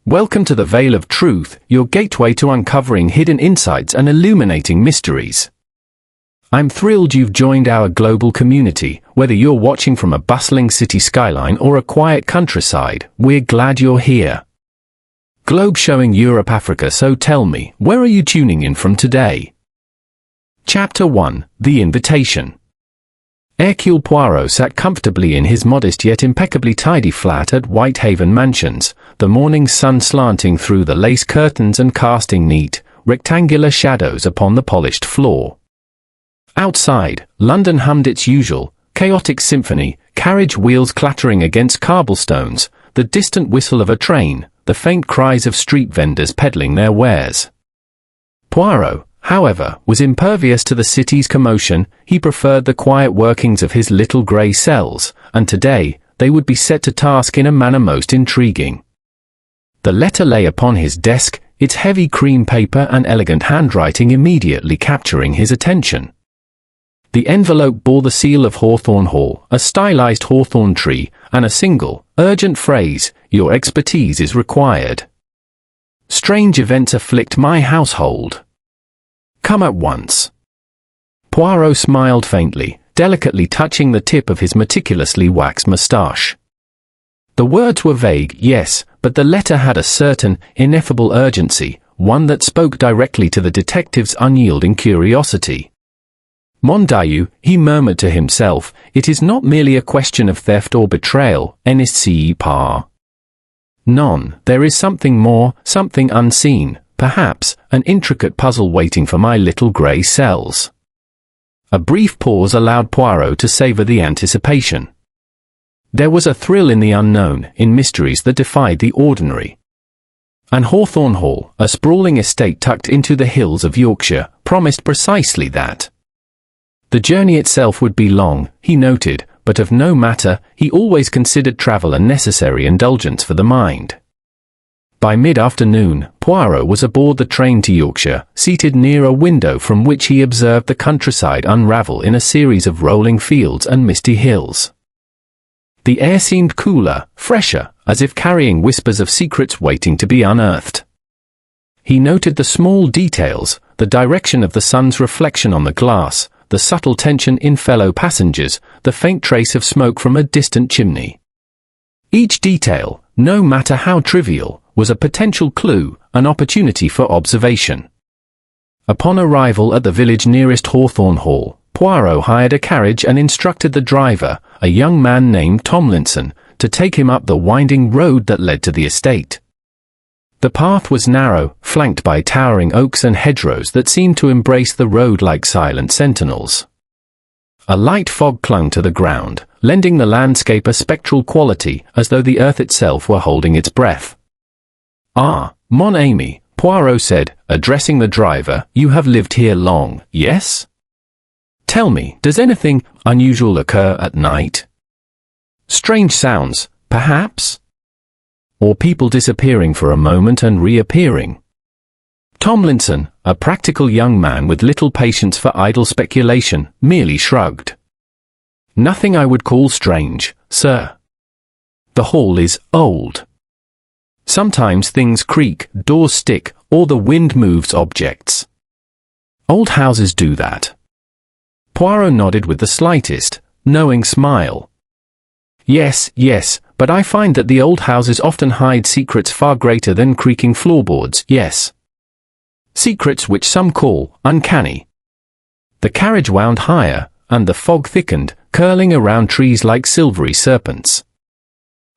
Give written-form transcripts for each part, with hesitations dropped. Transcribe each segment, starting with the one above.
Welcome to the Veil of Truth, your gateway to uncovering hidden insights and illuminating mysteries. I'm thrilled you've joined our global community. Whether you're watching from a bustling city skyline or a quiet countryside, we're glad you're here. Globe showing Europe, Africa, so tell me, where are you tuning in from today? Chapter 1, The Invitation. Hercule Poirot sat comfortably in his modest yet impeccably tidy flat at Whitehaven Mansions, the morning sun slanting through the lace curtains and casting neat, rectangular shadows upon the polished floor. Outside, London hummed its usual, chaotic symphony, carriage wheels clattering against cobblestones, the distant whistle of a train, the faint cries of street vendors peddling their wares. Poirot, however, was impervious to the city's commotion. He preferred the quiet workings of his little grey cells, and today, they would be set to task in a manner most intriguing. The letter lay upon his desk, its heavy cream paper and elegant handwriting immediately capturing his attention. The envelope bore the seal of Hawthorne Hall, a stylized hawthorn tree, and a single, urgent phrase, "Your expertise is required. Strange events afflict my household. Come at once." Poirot smiled faintly, delicately touching the tip of his meticulously waxed moustache. The words were vague, yes, but the letter had a certain, ineffable urgency, one that spoke directly to the detective's unyielding curiosity. "Mon Dieu," he murmured to himself, "it is not merely a question of theft or betrayal, n'est-ce pas? Non, there is something more, something unseen. Perhaps, an intricate puzzle waiting for my little grey cells." A brief pause allowed Poirot to savour the anticipation. There was a thrill in the unknown, in mysteries that defied the ordinary. And Hawthorne Hall, a sprawling estate tucked into the hills of Yorkshire, promised precisely that. The journey itself would be long, he noted, but of no matter, he always considered travel a necessary indulgence for the mind. By mid-afternoon, Poirot was aboard the train to Yorkshire, seated near a window from which he observed the countryside unravel in a series of rolling fields and misty hills. The air seemed cooler, fresher, as if carrying whispers of secrets waiting to be unearthed. He noted the small details, the direction of the sun's reflection on the glass, the subtle tension in fellow passengers, the faint trace of smoke from a distant chimney. Each detail, no matter how trivial, was a potential clue, an opportunity for observation. Upon arrival at the village nearest Hawthorne Hall, Poirot hired a carriage and instructed the driver, a young man named Tomlinson, to take him up the winding road that led to the estate. The path was narrow, flanked by towering oaks and hedgerows that seemed to embrace the road like silent sentinels. A light fog clung to the ground, lending the landscape a spectral quality, as though the earth itself were holding its breath. "Ah, mon ami," Poirot said, addressing the driver, "you have lived here long, yes? Tell me, does anything unusual occur at night? Strange sounds, perhaps? Or people disappearing for a moment and reappearing?" Tomlinson, a practical young man with little patience for idle speculation, merely shrugged. "Nothing I would call strange, sir. The hall is old. Sometimes things creak, doors stick, or the wind moves objects. Old houses do that." Poirot nodded with the slightest, knowing smile. Yes, but I find that the old houses often hide secrets far greater than creaking floorboards, yes. Secrets which some call uncanny." The carriage wound higher, and the fog thickened, curling around trees like silvery serpents.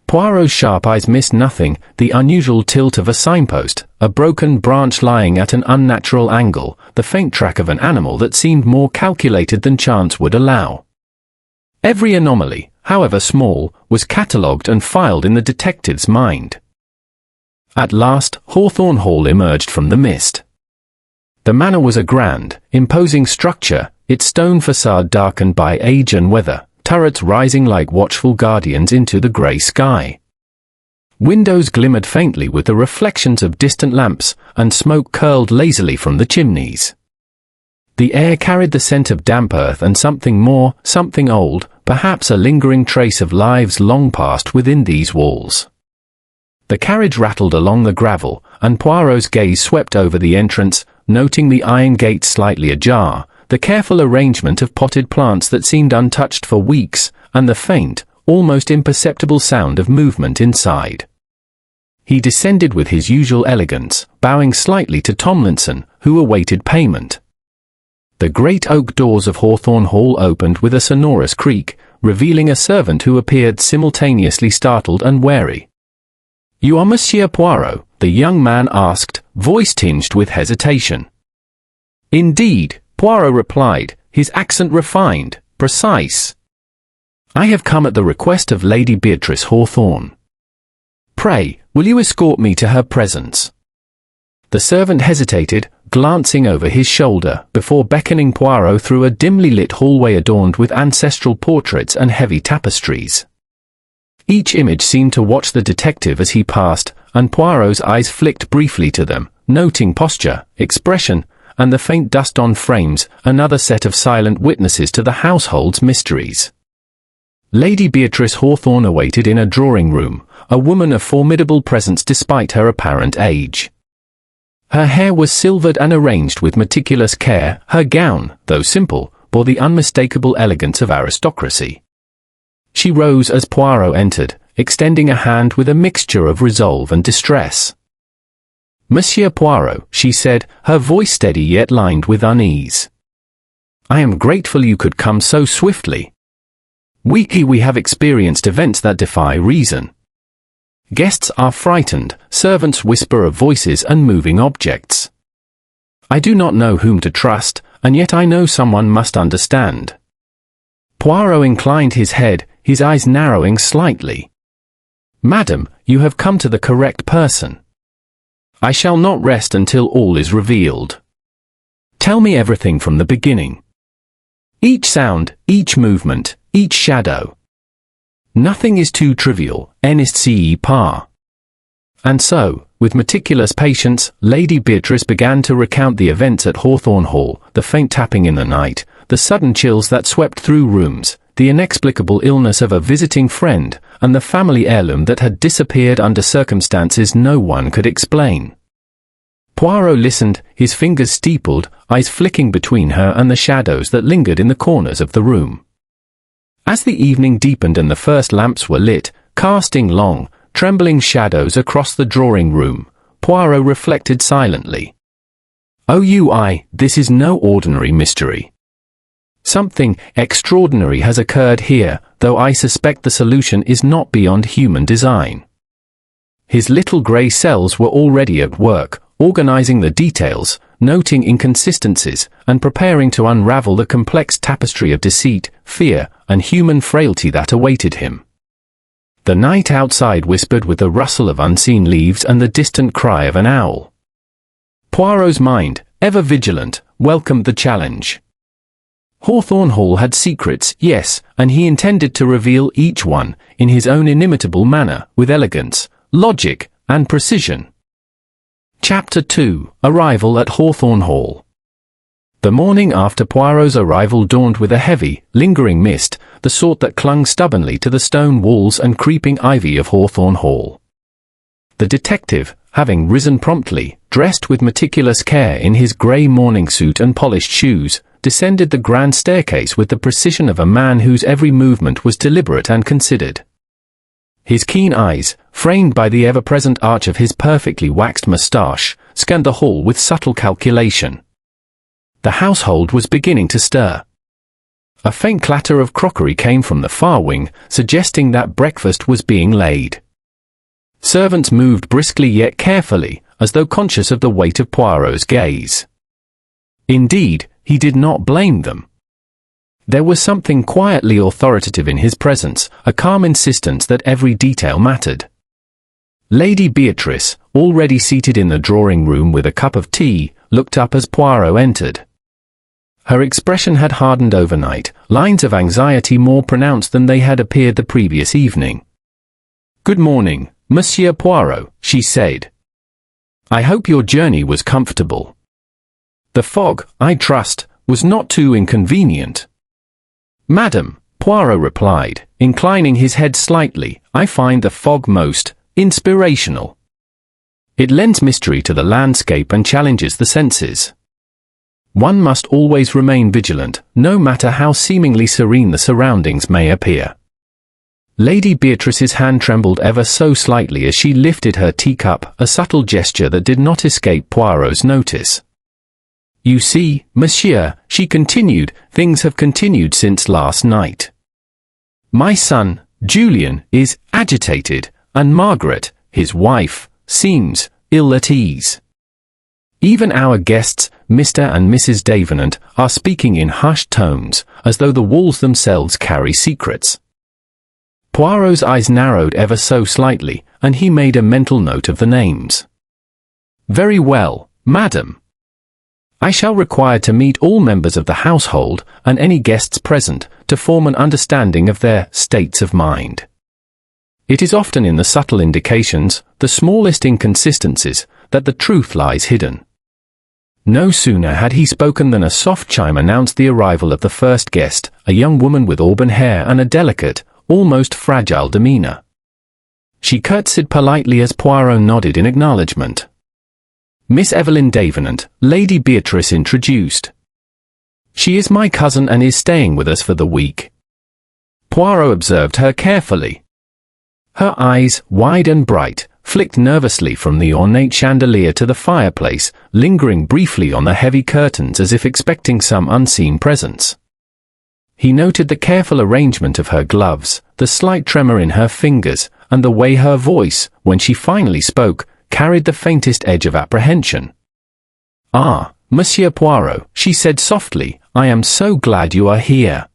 Poirot's sharp eyes missed nothing, the unusual tilt of a signpost, a broken branch lying at an unnatural angle, the faint track of an animal that seemed more calculated than chance would allow. Every anomaly, however small, was catalogued and filed in the detective's mind. At last, Hawthorne Hall emerged from the mist. The manor was a grand, imposing structure, its stone facade darkened by age and weather, turrets rising like watchful guardians into the grey sky. Windows glimmered faintly with the reflections of distant lamps, and smoke curled lazily from the chimneys. The air carried the scent of damp earth and something more, something old, perhaps a lingering trace of lives long past within these walls. The carriage rattled along the gravel, and Poirot's gaze swept over the entrance, noting the iron gate slightly ajar, the careful arrangement of potted plants that seemed untouched for weeks, and the faint, almost imperceptible sound of movement inside. He descended with his usual elegance, bowing slightly to Tomlinson, who awaited payment. The great oak doors of Hawthorne Hall opened with a sonorous creak, revealing a servant who appeared simultaneously startled and wary. "You are Monsieur Poirot?" the young man asked, voice tinged with hesitation. "Indeed," Poirot replied, his accent refined, precise. "I have come at the request of Lady Beatrice Hawthorne. Pray, will you escort me to her presence?" The servant hesitated, glancing over his shoulder, before beckoning Poirot through a dimly lit hallway adorned with ancestral portraits and heavy tapestries. Each image seemed to watch the detective as he passed, and Poirot's eyes flicked briefly to them, noting posture, expression, and the faint dust on frames, another set of silent witnesses to the household's mysteries. Lady Beatrice Hawthorne awaited in a drawing-room, a woman of formidable presence despite her apparent age. Her hair was silvered and arranged with meticulous care, her gown, though simple, bore the unmistakable elegance of aristocracy. She rose as Poirot entered, extending a hand with a mixture of resolve and distress. "Monsieur Poirot," she said, her voice steady yet lined with unease. "I am grateful you could come so swiftly. We have experienced events that defy reason. Guests are frightened, servants whisper of voices and moving objects. I do not know whom to trust, and yet I know someone must understand." Poirot inclined his head, his eyes narrowing slightly. "Madam, you have come to the correct person. I shall not rest until all is revealed. Tell me everything from the beginning. Each sound, each movement, each shadow. Nothing is too trivial, n'est-ce pas?" And so, with meticulous patience, Lady Beatrice began to recount the events at Hawthorne Hall, the faint tapping in the night, the sudden chills that swept through rooms, the inexplicable illness of a visiting friend, and the family heirloom that had disappeared under circumstances no one could explain. Poirot listened, his fingers steepled, eyes flicking between her and the shadows that lingered in the corners of the room. As the evening deepened and the first lamps were lit, casting long, trembling shadows across the drawing-room, Poirot reflected silently. This is no ordinary mystery. Something extraordinary has occurred here, though I suspect the solution is not beyond human design. His little grey cells were already at work, organizing the details, noting inconsistencies, and preparing to unravel the complex tapestry of deceit, fear, and human frailty that awaited him. The night outside whispered with the rustle of unseen leaves and the distant cry of an owl. Poirot's mind, ever vigilant, welcomed the challenge. Hawthorne Hall had secrets, yes, and he intended to reveal each one, in his own inimitable manner, with elegance, logic, and precision. Chapter 2: Arrival at Hawthorne Hall. The morning after Poirot's arrival dawned with a heavy, lingering mist, the sort that clung stubbornly to the stone walls and creeping ivy of Hawthorne Hall. The detective, having risen promptly, dressed with meticulous care in his grey morning suit and polished shoes, descended the grand staircase with the precision of a man whose every movement was deliberate and considered. His keen eyes, framed by the ever-present arch of his perfectly waxed moustache, scanned the hall with subtle calculation. The household was beginning to stir. A faint clatter of crockery came from the far wing, suggesting that breakfast was being laid. Servants moved briskly yet carefully, as though conscious of the weight of Poirot's gaze. Indeed, he did not blame them. There was something quietly authoritative in his presence, a calm insistence that every detail mattered. Lady Beatrice, already seated in the drawing-room with a cup of tea, looked up as Poirot entered. Her expression had hardened overnight, lines of anxiety more pronounced than they had appeared the previous evening. "Good morning, Monsieur Poirot," she said. "I hope your journey was comfortable. The fog, I trust, was not too inconvenient." "Madam," Poirot replied, inclining his head slightly, "I find the fog most inspirational. It lends mystery to the landscape and challenges the senses. One must always remain vigilant, no matter how seemingly serene the surroundings may appear. Lady Beatrice's hand trembled ever so slightly as she lifted her teacup, a subtle gesture that did not escape Poirot's notice. "You see, monsieur," she continued, "things have continued since last night. My son, Julian, is agitated, and Margaret, his wife, seems ill at ease. Even our guests, Mr. and Mrs. Davenant, are speaking in hushed tones, as though the walls themselves carry secrets." Poirot's eyes narrowed ever so slightly, and he made a mental note of the names. "Very well, madam. I shall require to meet all members of the household, and any guests present, to form an understanding of their states of mind. It is often in the subtle indications, the smallest inconsistencies, that the truth lies hidden." No sooner had he spoken than a soft chime announced the arrival of the first guest, a young woman with auburn hair and a delicate, almost fragile demeanor. She curtsied politely as Poirot nodded in acknowledgement. "Miss Evelyn Davenant," Lady Beatrice introduced. "She is my cousin and is staying with us for the week." Poirot observed her carefully. Her eyes, wide and bright, flicked nervously from the ornate chandelier to the fireplace, lingering briefly on the heavy curtains as if expecting some unseen presence. He noted the careful arrangement of her gloves, the slight tremor in her fingers, and the way her voice, when she finally spoke, carried the faintest edge of apprehension. "Ah, Monsieur Poirot," she said softly, "I am so glad you are here.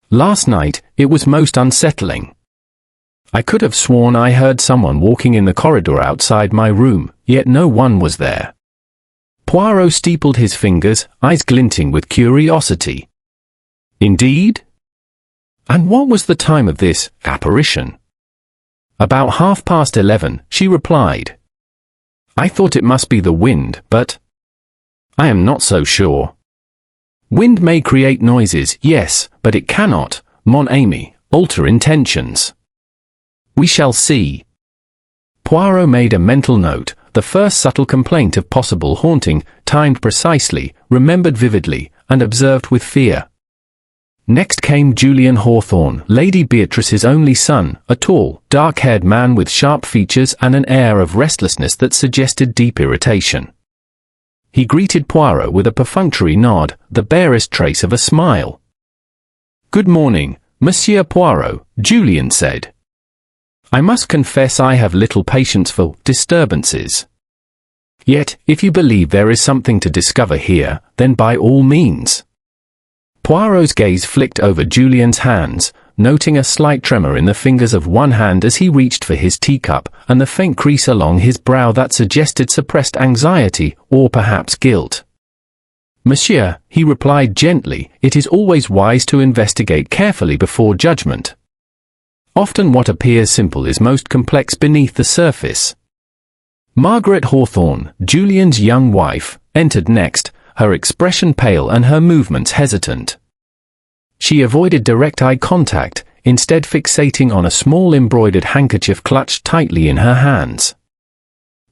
Last night, it was most unsettling. I could have sworn I heard someone walking in the corridor outside my room, yet no one was there." Poirot steepled his fingers, eyes glinting with curiosity. "Indeed? And what was the time of this apparition?" "About 11:30, she replied. "I thought it must be the wind, but I am not so sure. Wind may create noises, yes, but it cannot, mon ami, alter intentions. We shall see." Poirot made a mental note, the first subtle complaint of possible haunting, timed precisely, remembered vividly, and observed with fear. Next came Julian Hawthorne, Lady Beatrice's only son, a tall, dark-haired man with sharp features and an air of restlessness that suggested deep irritation. He greeted Poirot with a perfunctory nod, the barest trace of a smile. "Good morning, Monsieur Poirot," Julian said. "I must confess I have little patience for disturbances. Yet, if you believe there is something to discover here, then by all means." Poirot's gaze flicked over Julian's hands, noting a slight tremor in the fingers of one hand as he reached for his teacup, and the faint crease along his brow that suggested suppressed anxiety, or perhaps guilt. "Monsieur," he replied gently, "it is always wise to investigate carefully before judgment. Often what appears simple is most complex beneath the surface." Margaret Hawthorne, Julian's young wife, entered next, her expression pale and her movements hesitant. She avoided direct eye contact, instead fixating on a small embroidered handkerchief clutched tightly in her hands.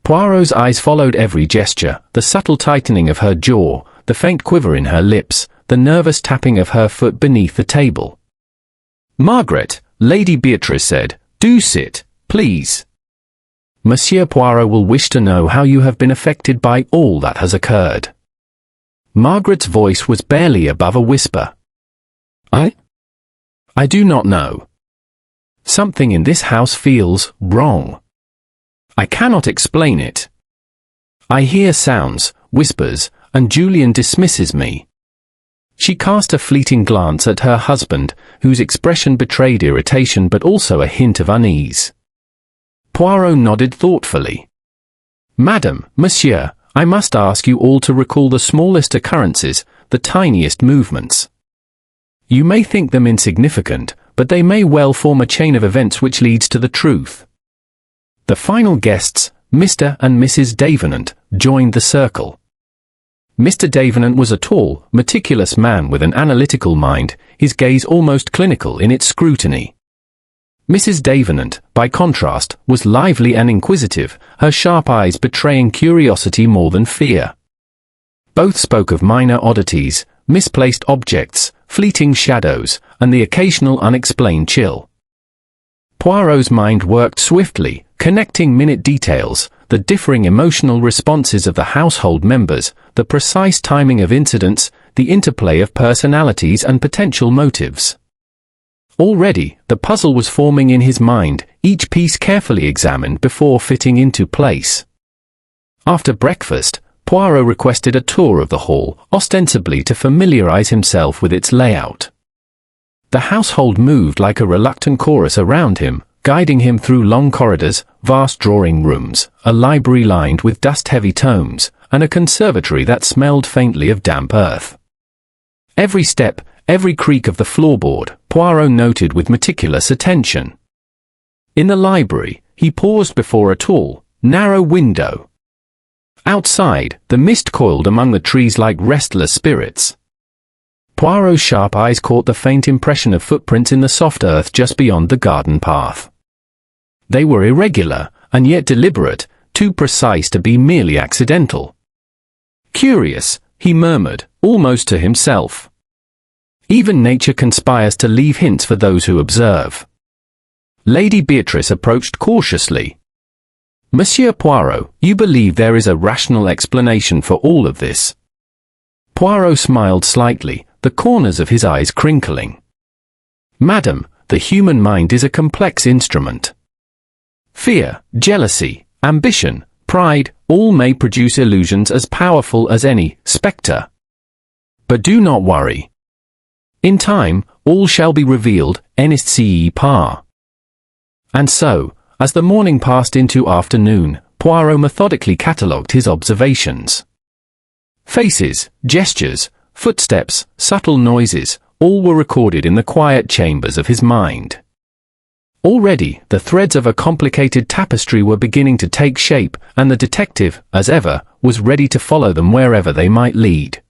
Poirot's eyes followed every gesture, the subtle tightening of her jaw, the faint quiver in her lips, the nervous tapping of her foot beneath the table. "Margaret," Lady Beatrice said, "do sit, please. Monsieur Poirot will wish to know how you have been affected by all that has occurred." Margaret's voice was barely above a whisper. I do not know. Something in this house feels wrong. I cannot explain it. I hear sounds, whispers, and Julian dismisses me." She cast a fleeting glance at her husband, whose expression betrayed irritation but also a hint of unease. Poirot nodded thoughtfully. "Madam, monsieur, I must ask you all to recall the smallest occurrences, the tiniest movements. You may think them insignificant, but they may well form a chain of events which leads to the truth." The final guests, Mr. and Mrs. Davenant, joined the circle. Mr. Davenant was a tall, meticulous man with an analytical mind, his gaze almost clinical in its scrutiny. Mrs. Davenant, by contrast, was lively and inquisitive, her sharp eyes betraying curiosity more than fear. Both spoke of minor oddities, misplaced objects, fleeting shadows, and the occasional unexplained chill. Poirot's mind worked swiftly, connecting minute details, the differing emotional responses of the household members, the precise timing of incidents, the interplay of personalities and potential motives. Already, the puzzle was forming in his mind, each piece carefully examined before fitting into place. After breakfast, Poirot requested a tour of the hall, ostensibly to familiarize himself with its layout. The household moved like a reluctant chorus around him, guiding him through long corridors, vast drawing rooms, a library lined with dust-heavy tomes, and a conservatory that smelled faintly of damp earth. Every step, every creak of the floorboard, Poirot noted with meticulous attention. In the library, he paused before a tall, narrow window. Outside, the mist coiled among the trees like restless spirits. Poirot's sharp eyes caught the faint impression of footprints in the soft earth just beyond the garden path. They were irregular, and yet deliberate, too precise to be merely accidental. Curious, he murmured, almost to himself. Even nature conspires to leave hints for those who observe. Lady Beatrice approached cautiously. Monsieur Poirot, you believe there is a rational explanation for all of this? Poirot smiled slightly, the corners of his eyes crinkling. Madam, the human mind is a complex instrument. Fear, jealousy, ambition, pride, all may produce illusions as powerful as any spectre. But do not worry. In time, all shall be revealed, n'est-ce pas? And so, as the morning passed into afternoon, Poirot methodically catalogued his observations. Faces, gestures, footsteps, subtle noises, all were recorded in the quiet chambers of his mind. Already, the threads of a complicated tapestry were beginning to take shape, and the detective, as ever, was ready to follow them wherever they might lead.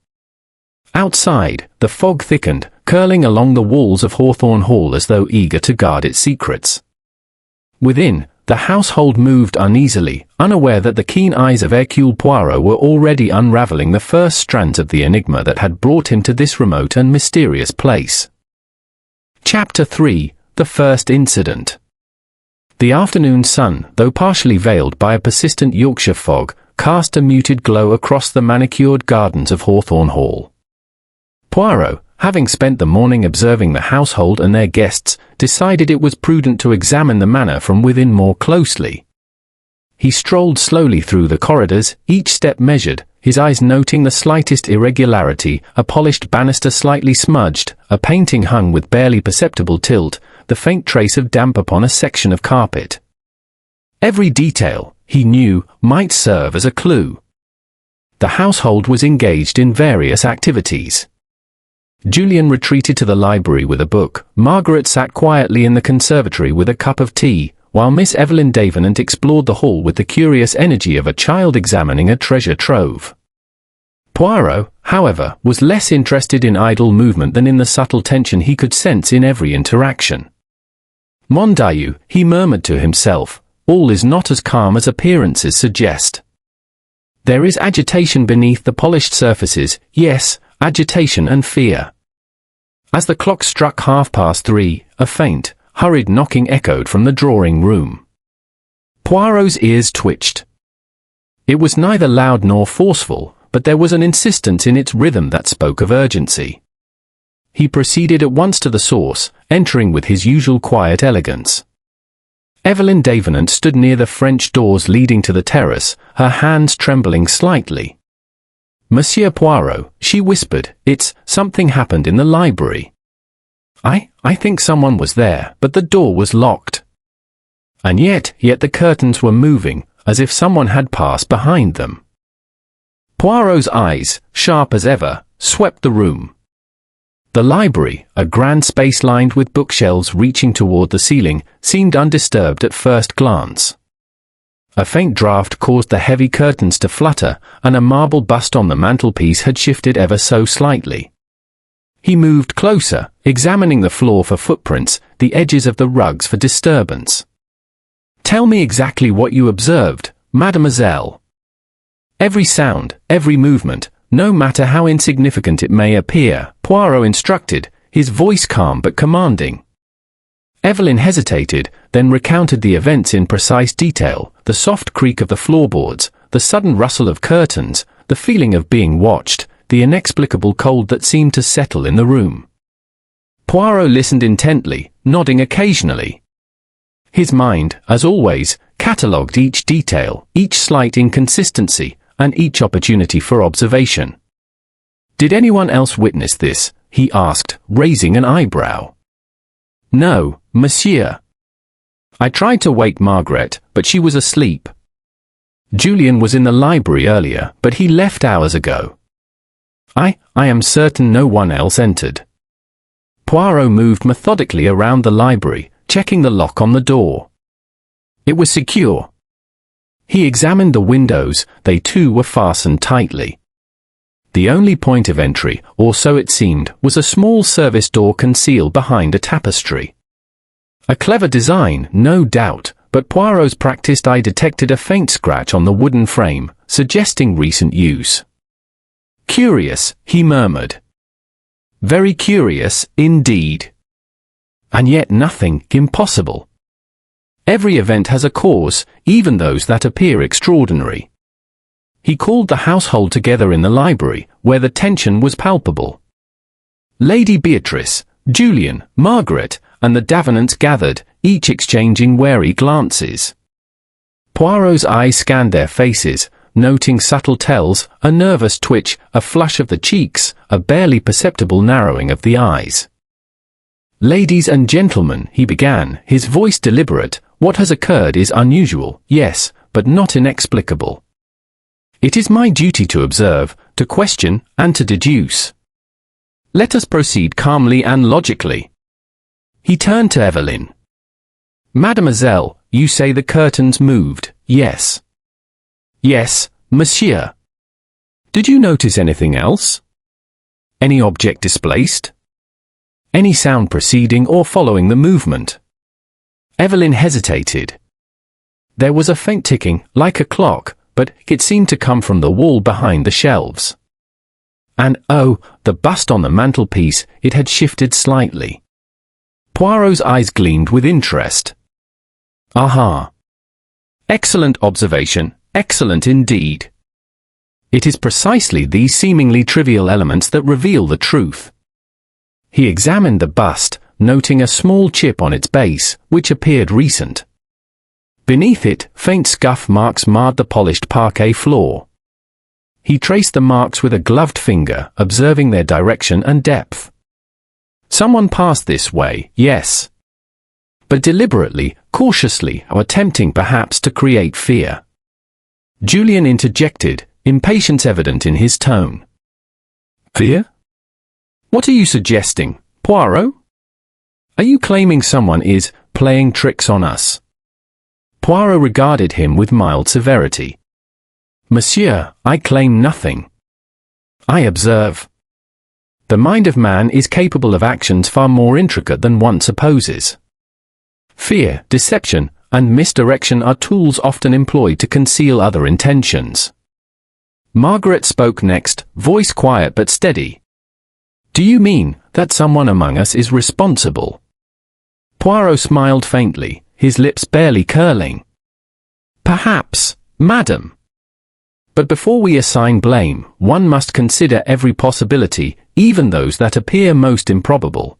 Outside, the fog thickened, curling along the walls of Hawthorne Hall as though eager to guard its secrets. Within, the household moved uneasily, unaware that the keen eyes of Hercule Poirot were already unraveling the first strands of the enigma that had brought him to this remote and mysterious place. Chapter 3: The First Incident. The afternoon sun, though partially veiled by a persistent Yorkshire fog, cast a muted glow across the manicured gardens of Hawthorne Hall. Poirot, having spent the morning observing the household and their guests, decided it was prudent to examine the manor from within more closely. He strolled slowly through the corridors, each step measured, his eyes noting the slightest irregularity, a polished banister slightly smudged, a painting hung with barely perceptible tilt, the faint trace of damp upon a section of carpet. Every detail, he knew, might serve as a clue. The household was engaged in various activities. Julian retreated to the library with a book, Margaret sat quietly in the conservatory with a cup of tea, while Miss Evelyn Davenant explored the hall with the curious energy of a child examining a treasure trove. Poirot, however, was less interested in idle movement than in the subtle tension he could sense in every interaction. Mon Dieu, he murmured to himself, all is not as calm as appearances suggest. There is agitation beneath the polished surfaces, yes, agitation and fear. As the clock struck 3:30, a faint, hurried knocking echoed from the drawing-room. Poirot's ears twitched. It was neither loud nor forceful, but there was an insistence in its rhythm that spoke of urgency. He proceeded at once to the source, entering with his usual quiet elegance. Evelyn Davenant stood near the French doors leading to the terrace, her hands trembling slightly. Monsieur Poirot, she whispered, something happened in the library. I think someone was there, but the door was locked. And yet the curtains were moving, as if someone had passed behind them. Poirot's eyes, sharp as ever, swept the room. The library, a grand space lined with bookshelves reaching toward the ceiling, seemed undisturbed at first glance. A faint draught caused the heavy curtains to flutter, and a marble bust on the mantelpiece had shifted ever so slightly. He moved closer, examining the floor for footprints, the edges of the rugs for disturbance. "Tell me exactly what you observed, mademoiselle." "Every sound, every movement, no matter how insignificant it may appear," Poirot instructed, his voice calm but commanding. Evelyn hesitated, then recounted the events in precise detail: the soft creak of the floorboards, the sudden rustle of curtains, the feeling of being watched, the inexplicable cold that seemed to settle in the room. Poirot listened intently, nodding occasionally. His mind, as always, catalogued each detail, each slight inconsistency, and each opportunity for observation. "Did anyone else witness this?" he asked, raising an eyebrow. "No, monsieur. I tried to wake Margaret, but she was asleep. Julian was in the library earlier, but he left hours ago. I am certain no one else entered." Poirot moved methodically around the library, checking the lock on the door. It was secure. He examined the windows; they too were fastened tightly. The only point of entry, or so it seemed, was a small service door concealed behind a tapestry. A clever design, no doubt, but Poirot's practiced eye detected a faint scratch on the wooden frame, suggesting recent use. "Curious," he murmured. "Very curious, indeed. And yet nothing impossible. Every event has a cause, even those that appear extraordinary." He called the household together in the library, where the tension was palpable. Lady Beatrice, Julian, Margaret, and the Davenants gathered, each exchanging wary glances. Poirot's eyes scanned their faces, noting subtle tells: a nervous twitch, a flush of the cheeks, a barely perceptible narrowing of the eyes. "Ladies and gentlemen," he began, his voice deliberate, "what has occurred is unusual, yes, but not inexplicable. It is my duty to observe, to question, and to deduce. Let us proceed calmly and logically." He turned to Evelyn. "Mademoiselle, you say the curtains moved, yes?" "Yes, monsieur." "Did you notice anything else? Any object displaced? Any sound preceding or following the movement?" Evelyn hesitated. "There was a faint ticking, like a clock, but it seemed to come from the wall behind the shelves. And, oh, the bust on the mantelpiece, it had shifted slightly." Poirot's eyes gleamed with interest. "Aha! Excellent observation, excellent indeed. It is precisely these seemingly trivial elements that reveal the truth." He examined the bust, noting a small chip on its base, which appeared recent. Beneath it, faint scuff marks marred the polished parquet floor. He traced the marks with a gloved finger, observing their direction and depth. Someone passed this way, yes. But deliberately, cautiously, or attempting perhaps to create fear. Julian interjected, impatience evident in his tone. "Fear? What are you suggesting, Poirot? Are you claiming someone is playing tricks on us?" Poirot regarded him with mild severity. "Monsieur, I claim nothing. I observe. The mind of man is capable of actions far more intricate than one supposes. Fear, deception, and misdirection are tools often employed to conceal other intentions." Margaret spoke next, voice quiet but steady. "Do you mean that someone among us is responsible?" Poirot smiled faintly, his lips barely curling. "Perhaps, madam. But before we assign blame, one must consider every possibility, even those that appear most improbable.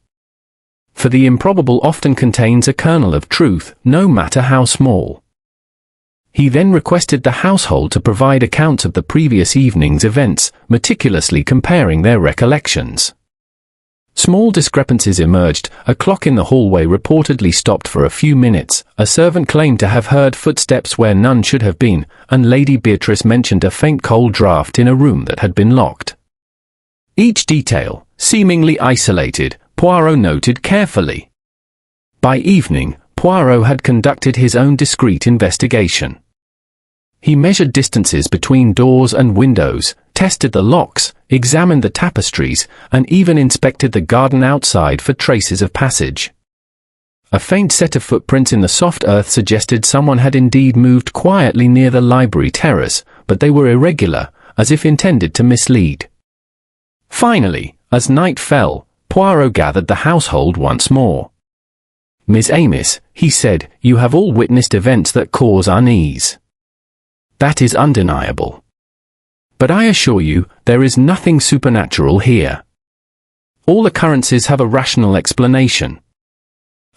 For the improbable often contains a kernel of truth, no matter how small." He then requested the household to provide accounts of the previous evening's events, meticulously comparing their recollections. Small discrepancies emerged. A clock in the hallway reportedly stopped for a few minutes, a servant claimed to have heard footsteps where none should have been, and Lady Beatrice mentioned a faint cold draught in a room that had been locked. Each detail, seemingly isolated, Poirot noted carefully. By evening, Poirot had conducted his own discreet investigation. He measured distances between doors and windows, tested the locks, examined the tapestries, and even inspected the garden outside for traces of passage. A faint set of footprints in the soft earth suggested someone had indeed moved quietly near the library terrace, but they were irregular, as if intended to mislead. Finally, as night fell, Poirot gathered the household once more. "Miss Amos," he said, "you have all witnessed events that cause unease. That is undeniable. But I assure you, there is nothing supernatural here. All occurrences have a rational explanation.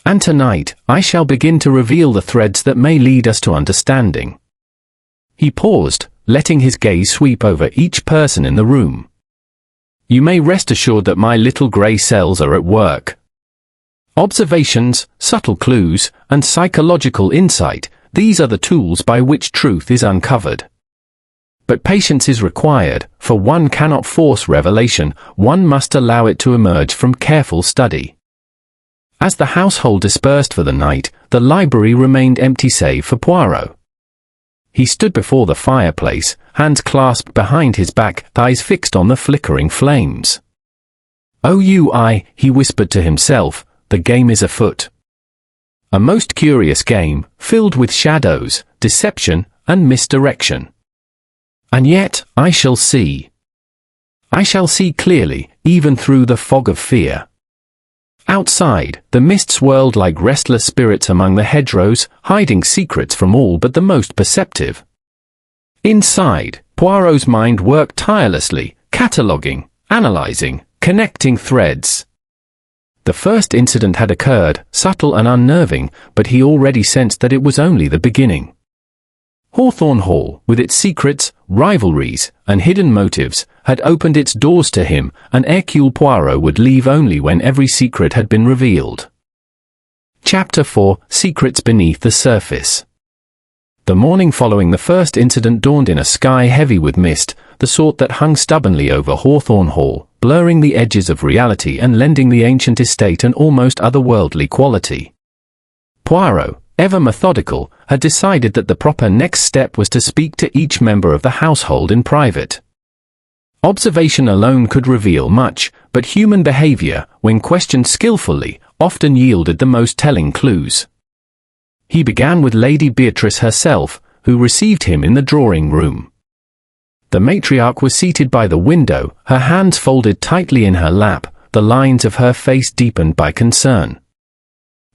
And tonight, I shall begin to reveal the threads that may lead us to understanding." He paused, letting his gaze sweep over each person in the room. "You may rest assured that my little grey cells are at work. Observations, subtle clues, and psychological insight, these are the tools by which truth is uncovered. But patience is required, for one cannot force revelation, one must allow it to emerge from careful study." As the household dispersed for the night, the library remained empty save for Poirot. He stood before the fireplace, hands clasped behind his back, eyes fixed on the flickering flames. He whispered to himself, "the game is afoot. A most curious game, filled with shadows, deception, and misdirection. And yet, I shall see. I shall see clearly, even through the fog of fear." Outside, the mists whirled like restless spirits among the hedgerows, hiding secrets from all but the most perceptive. Inside, Poirot's mind worked tirelessly, cataloguing, analyzing, connecting threads. The first incident had occurred, subtle and unnerving, but he already sensed that it was only the beginning. Hawthorne Hall, with its secrets, rivalries, and hidden motives, had opened its doors to him, and Hercule Poirot would leave only when every secret had been revealed. Chapter 4: Secrets Beneath the Surface. The morning following the first incident dawned in a sky heavy with mist, the sort that hung stubbornly over Hawthorne Hall, blurring the edges of reality and lending the ancient estate an almost otherworldly quality. Poirot, ever methodical, had decided that the proper next step was to speak to each member of the household in private. Observation alone could reveal much, but human behavior, when questioned skillfully, often yielded the most telling clues. He began with Lady Beatrice herself, who received him in the drawing-room. The matriarch was seated by the window, her hands folded tightly in her lap, the lines of her face deepened by concern.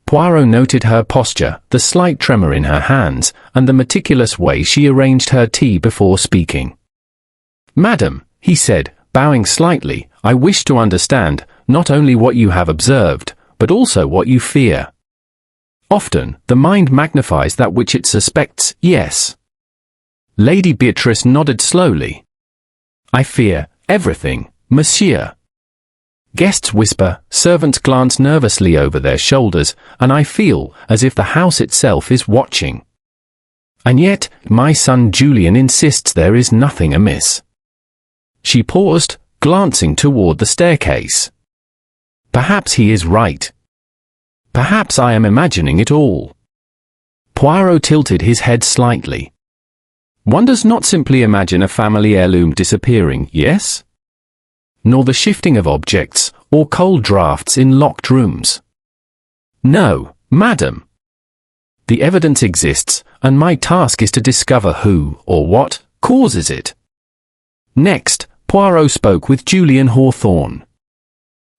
Poirot noted her posture, the slight tremor in her hands, and the meticulous way she arranged her tea before speaking. "Madam," he said, bowing slightly, "I wish to understand, not only what you have observed, but also what you fear. Often, the mind magnifies that which it suspects, yes." Lady Beatrice nodded slowly. "I fear everything, monsieur." Guests whisper, servants glance nervously over their shoulders, and I feel as if the house itself is watching. And yet, my son Julian insists there is nothing amiss. She paused, glancing toward the staircase. Perhaps he is right. Perhaps I am imagining it all. Poirot tilted his head slightly. One does not simply imagine a family heirloom disappearing, yes? Nor the shifting of objects, or cold draughts in locked rooms. No, madam. The evidence exists, and my task is to discover who, or what, causes it. Next, Poirot spoke with Julian Hawthorne.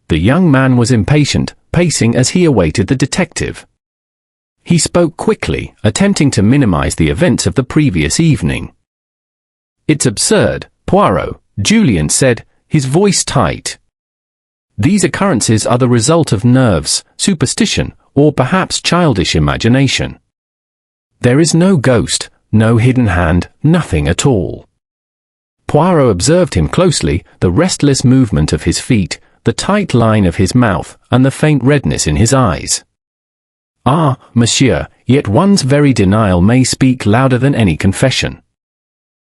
The young man was impatient, pacing as he awaited the detective. He spoke quickly, attempting to minimize the events of the previous evening. "It's absurd, Poirot," Julian said, his voice tight. "These occurrences are the result of nerves, superstition, or perhaps childish imagination. There is no ghost, no hidden hand, nothing at all." Poirot observed him closely, the restless movement of his feet, the tight line of his mouth, and the faint redness in his eyes. "Ah, monsieur, yet one's very denial may speak louder than any confession.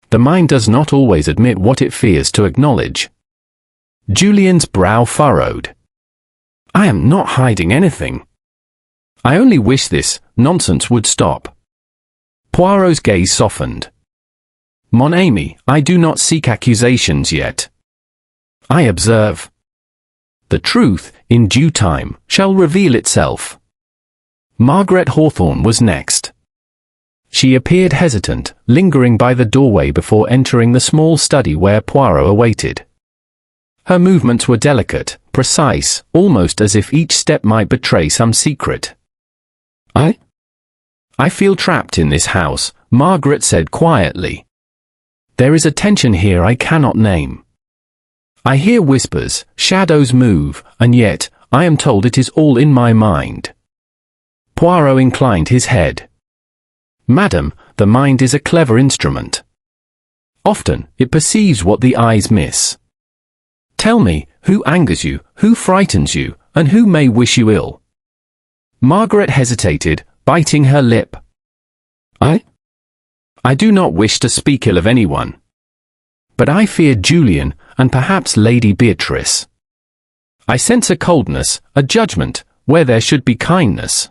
The mind does not always admit what it fears to acknowledge." Julian's brow furrowed. "I am not hiding anything. I only wish this nonsense would stop." Poirot's gaze softened. "Mon ami, I do not seek accusations yet. I observe. The truth, in due time, shall reveal itself." Margaret Hawthorne was next. She appeared hesitant, lingering by the doorway before entering the small study where Poirot awaited. Her movements were delicate, precise, almost as if each step might betray some secret. I feel trapped in this house, Margaret said quietly. There is a tension here I cannot name. I hear whispers, shadows move, and yet, I am told it is all in my mind. Poirot inclined his head. Madam, the mind is a clever instrument. Often, it perceives what the eyes miss. Tell me, who angers you, who frightens you, and who may wish you ill? Margaret hesitated, biting her lip. I do not wish to speak ill of anyone. But I fear Julian, and perhaps Lady Beatrice. I sense a coldness, a judgment, where there should be kindness.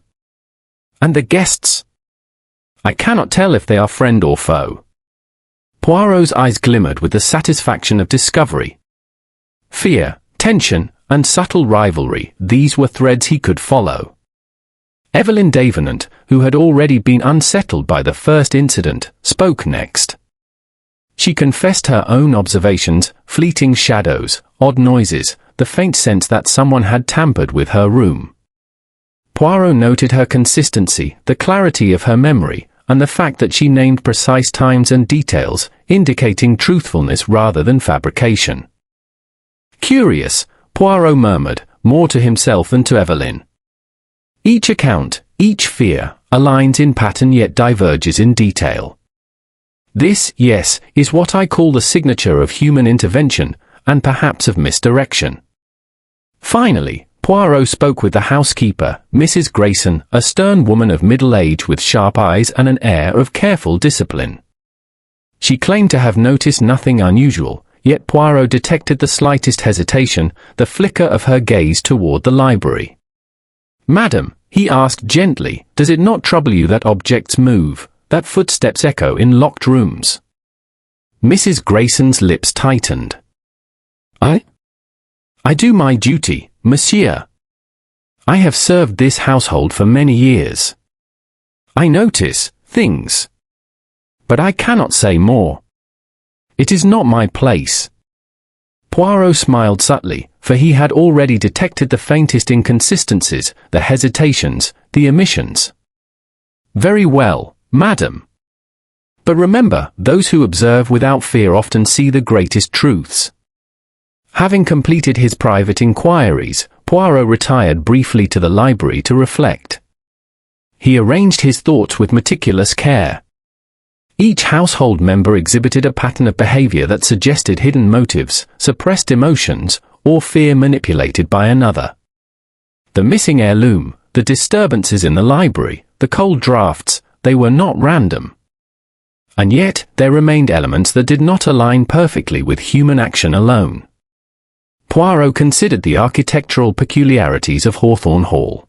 And the guests? I cannot tell if they are friend or foe. Poirot's eyes glimmered with the satisfaction of discovery. Fear, tension, and subtle rivalry, these were threads he could follow. Evelyn Davenant, who had already been unsettled by the first incident, spoke next. She confessed her own observations, fleeting shadows, odd noises, the faint sense that someone had tampered with her room. Poirot noted her consistency, the clarity of her memory, and the fact that she named precise times and details, indicating truthfulness rather than fabrication. Curious, Poirot murmured, more to himself than to Evelyn. Each account, each fear, aligns in pattern yet diverges in detail. This, yes, is what I call the signature of human intervention, and perhaps of misdirection. Finally, Poirot spoke with the housekeeper, Mrs. Grayson, a stern woman of middle age with sharp eyes and an air of careful discipline. She claimed to have noticed nothing unusual, yet Poirot detected the slightest hesitation, the flicker of her gaze toward the library. Madam, he asked gently, does it not trouble you that objects move, that footsteps echo in locked rooms? Mrs. Grayson's lips tightened. I do my duty, monsieur. I have served this household for many years. I notice things. But I cannot say more. It is not my place. Poirot smiled subtly, for he had already detected the faintest inconsistencies, the hesitations, the omissions. Very well, madam. But remember, those who observe without fear often see the greatest truths. Having completed his private inquiries, Poirot retired briefly to the library to reflect. He arranged his thoughts with meticulous care. Each household member exhibited a pattern of behavior that suggested hidden motives, suppressed emotions, or fear manipulated by another. The missing heirloom, the disturbances in the library, the cold drafts, they were not random. And yet, there remained elements that did not align perfectly with human action alone. Poirot considered the architectural peculiarities of Hawthorne Hall.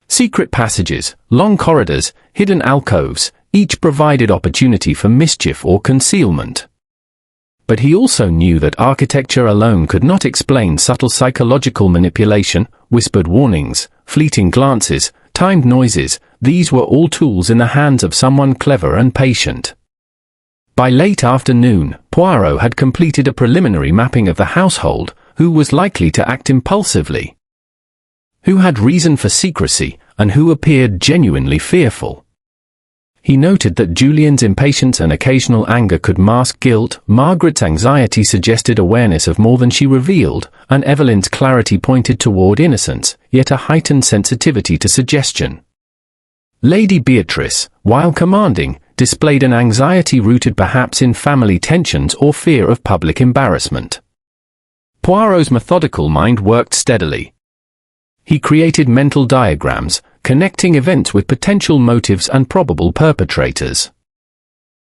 Secret passages, long corridors, hidden alcoves, each provided opportunity for mischief or concealment. But he also knew that architecture alone could not explain subtle psychological manipulation, whispered warnings, fleeting glances, timed noises. These were all tools in the hands of someone clever and patient. By late afternoon, Poirot had completed a preliminary mapping of the household, who was likely to act impulsively, who had reason for secrecy, and who appeared genuinely fearful. He noted that Julian's impatience and occasional anger could mask guilt, Margaret's anxiety suggested awareness of more than she revealed, and Evelyn's clarity pointed toward innocence, yet a heightened sensitivity to suggestion. Lady Beatrice, while commanding, displayed an anxiety rooted perhaps in family tensions or fear of public embarrassment. Poirot's methodical mind worked steadily. He created mental diagrams, connecting events with potential motives and probable perpetrators.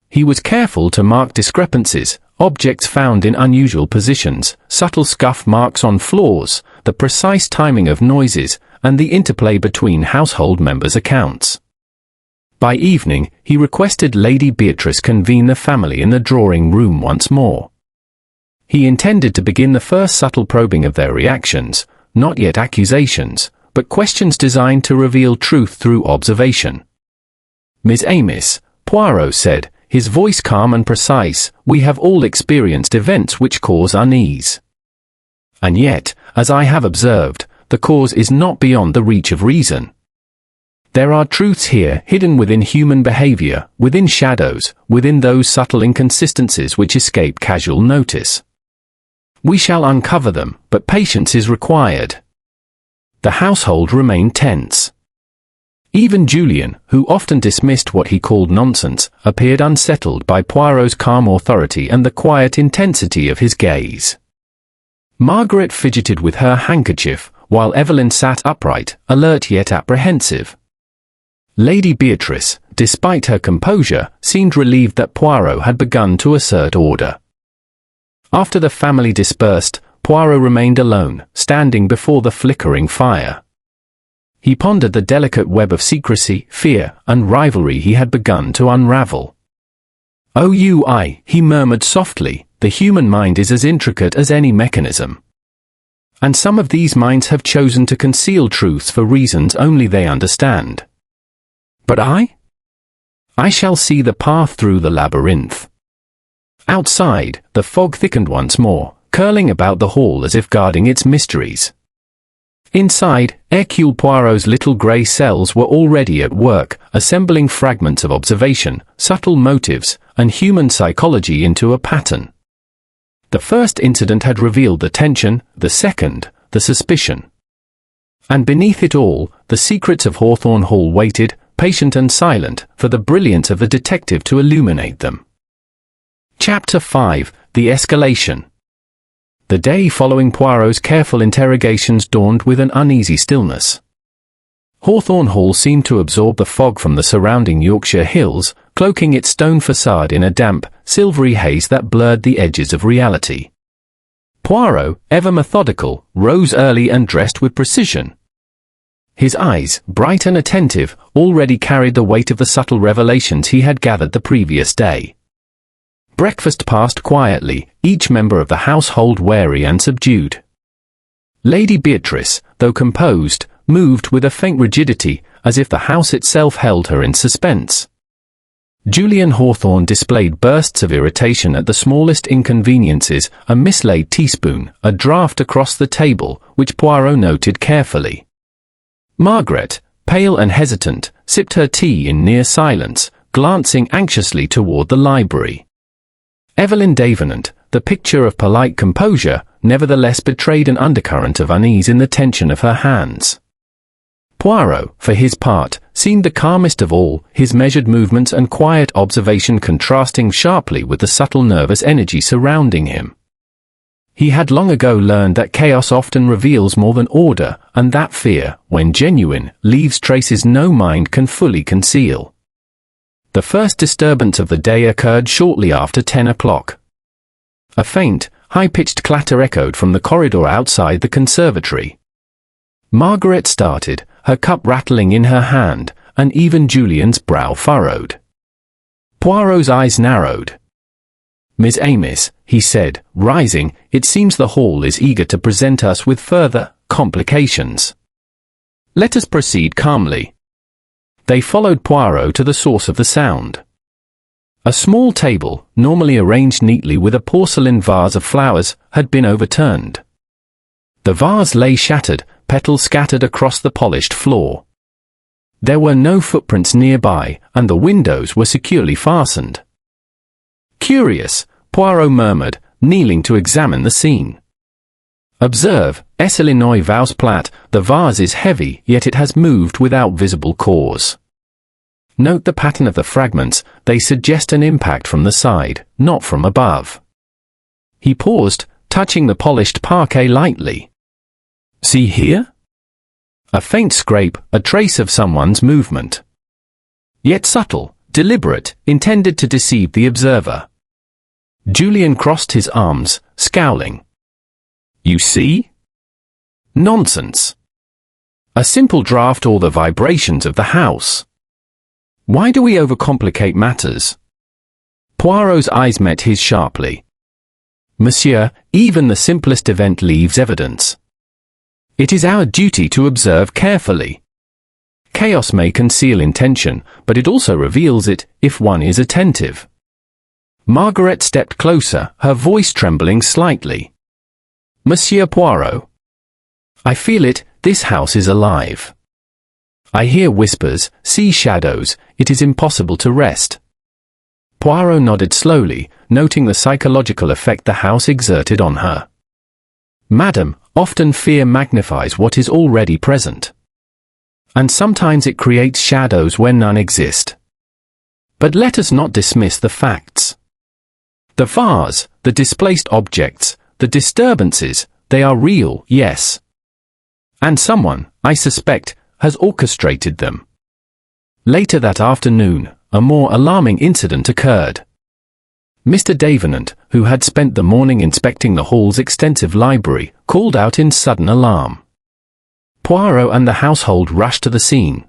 He was careful to mark discrepancies, objects found in unusual positions, subtle scuff marks on floors, the precise timing of noises, and the interplay between household members' accounts. By evening, he requested Lady Beatrice convene the family in the drawing room once more. He intended to begin the first subtle probing of their reactions, not yet accusations, but questions designed to reveal truth through observation. "Miss Amos," Poirot said, his voice calm and precise, "we have all experienced events which cause unease. And yet, as I have observed, the cause is not beyond the reach of reason. There are truths here hidden within human behavior, within shadows, within those subtle inconsistencies which escape casual notice. We shall uncover them, but patience is required." The household remained tense. Even Julian, who often dismissed what he called nonsense, appeared unsettled by Poirot's calm authority and the quiet intensity of his gaze. Margaret fidgeted with her handkerchief, while Evelyn sat upright, alert yet apprehensive. Lady Beatrice, despite her composure, seemed relieved that Poirot had begun to assert order. After the family dispersed, Poirot remained alone, standing before the flickering fire. He pondered the delicate web of secrecy, fear, and rivalry he had begun to unravel. He murmured softly, "the human mind is as intricate as any mechanism. And some of these minds have chosen to conceal truths for reasons only they understand. But I shall see the path through the labyrinth." Outside, the fog thickened once more, curling about the hall as if guarding its mysteries. Inside, Hercule Poirot's little grey cells were already at work, assembling fragments of observation, subtle motives, and human psychology into a pattern. The first incident had revealed the tension, the second, the suspicion. And beneath it all, the secrets of Hawthorne Hall waited, patient and silent, for the brilliance of the detective to illuminate them. Chapter 5: The Escalation. The day following Poirot's careful interrogations dawned with an uneasy stillness. Hawthorne Hall seemed to absorb the fog from the surrounding Yorkshire hills, cloaking its stone facade in a damp, silvery haze that blurred the edges of reality. Poirot, ever methodical, rose early and dressed with precision. His eyes, bright and attentive, already carried the weight of the subtle revelations he had gathered the previous day. Breakfast passed quietly, each member of the household wary and subdued. Lady Beatrice, though composed, moved with a faint rigidity, as if the house itself held her in suspense. Julian Hawthorne displayed bursts of irritation at the smallest inconveniences, a mislaid teaspoon, a draught across the table, which Poirot noted carefully. Margaret, pale and hesitant, sipped her tea in near silence, glancing anxiously toward the library. Evelyn Davenant, the picture of polite composure, nevertheless betrayed an undercurrent of unease in the tension of her hands. Poirot, for his part, seemed the calmest of all, his measured movements and quiet observation contrasting sharply with the subtle nervous energy surrounding him. He had long ago learned that chaos often reveals more than order, and that fear, when genuine, leaves traces no mind can fully conceal. The first disturbance of the day occurred shortly after 10 o'clock. A faint, high-pitched clatter echoed from the corridor outside the conservatory. Margaret started, her cup rattling in her hand, and even Julian's brow furrowed. Poirot's eyes narrowed. "Miss Amos," he said, rising, "it seems the hall is eager to present us with further complications. Let us proceed calmly." They followed Poirot to the source of the sound. A small table, normally arranged neatly with a porcelain vase of flowers, had been overturned. The vase lay shattered, petals scattered across the polished floor. There were no footprints nearby, and the windows were securely fastened. "Curious," Poirot murmured, kneeling to examine the scene. "Observe, Essellinois Vase Plat, the vase is heavy, yet it has moved without visible cause. Note the pattern of the fragments, they suggest an impact from the side, not from above." He paused, touching the polished parquet lightly. "See here? A faint scrape, a trace of someone's movement. Yet subtle, deliberate, intended to deceive the observer." Julian crossed his arms, scowling. "You see? Nonsense. A simple draft or the vibrations of the house. Why do we overcomplicate matters?" Poirot's eyes met his sharply. "Monsieur, even the simplest event leaves evidence. It is our duty to observe carefully. Chaos may conceal intention, but it also reveals it, if one is attentive. Margaret stepped closer, her voice trembling slightly. Monsieur Poirot. I feel it, this house is alive. I hear whispers, see shadows, it is impossible to rest. Poirot nodded slowly, noting the psychological effect the house exerted on her. Madam, often fear magnifies what is already present. And sometimes it creates shadows where none exist. But let us not dismiss the facts. The vase, the displaced objects, the disturbances, they are real, yes. And someone, I suspect, has orchestrated them. Later that afternoon, a more alarming incident occurred. Mr. Davenant, who had spent the morning inspecting the hall's extensive library, called out in sudden alarm. Poirot and the household rushed to the scene.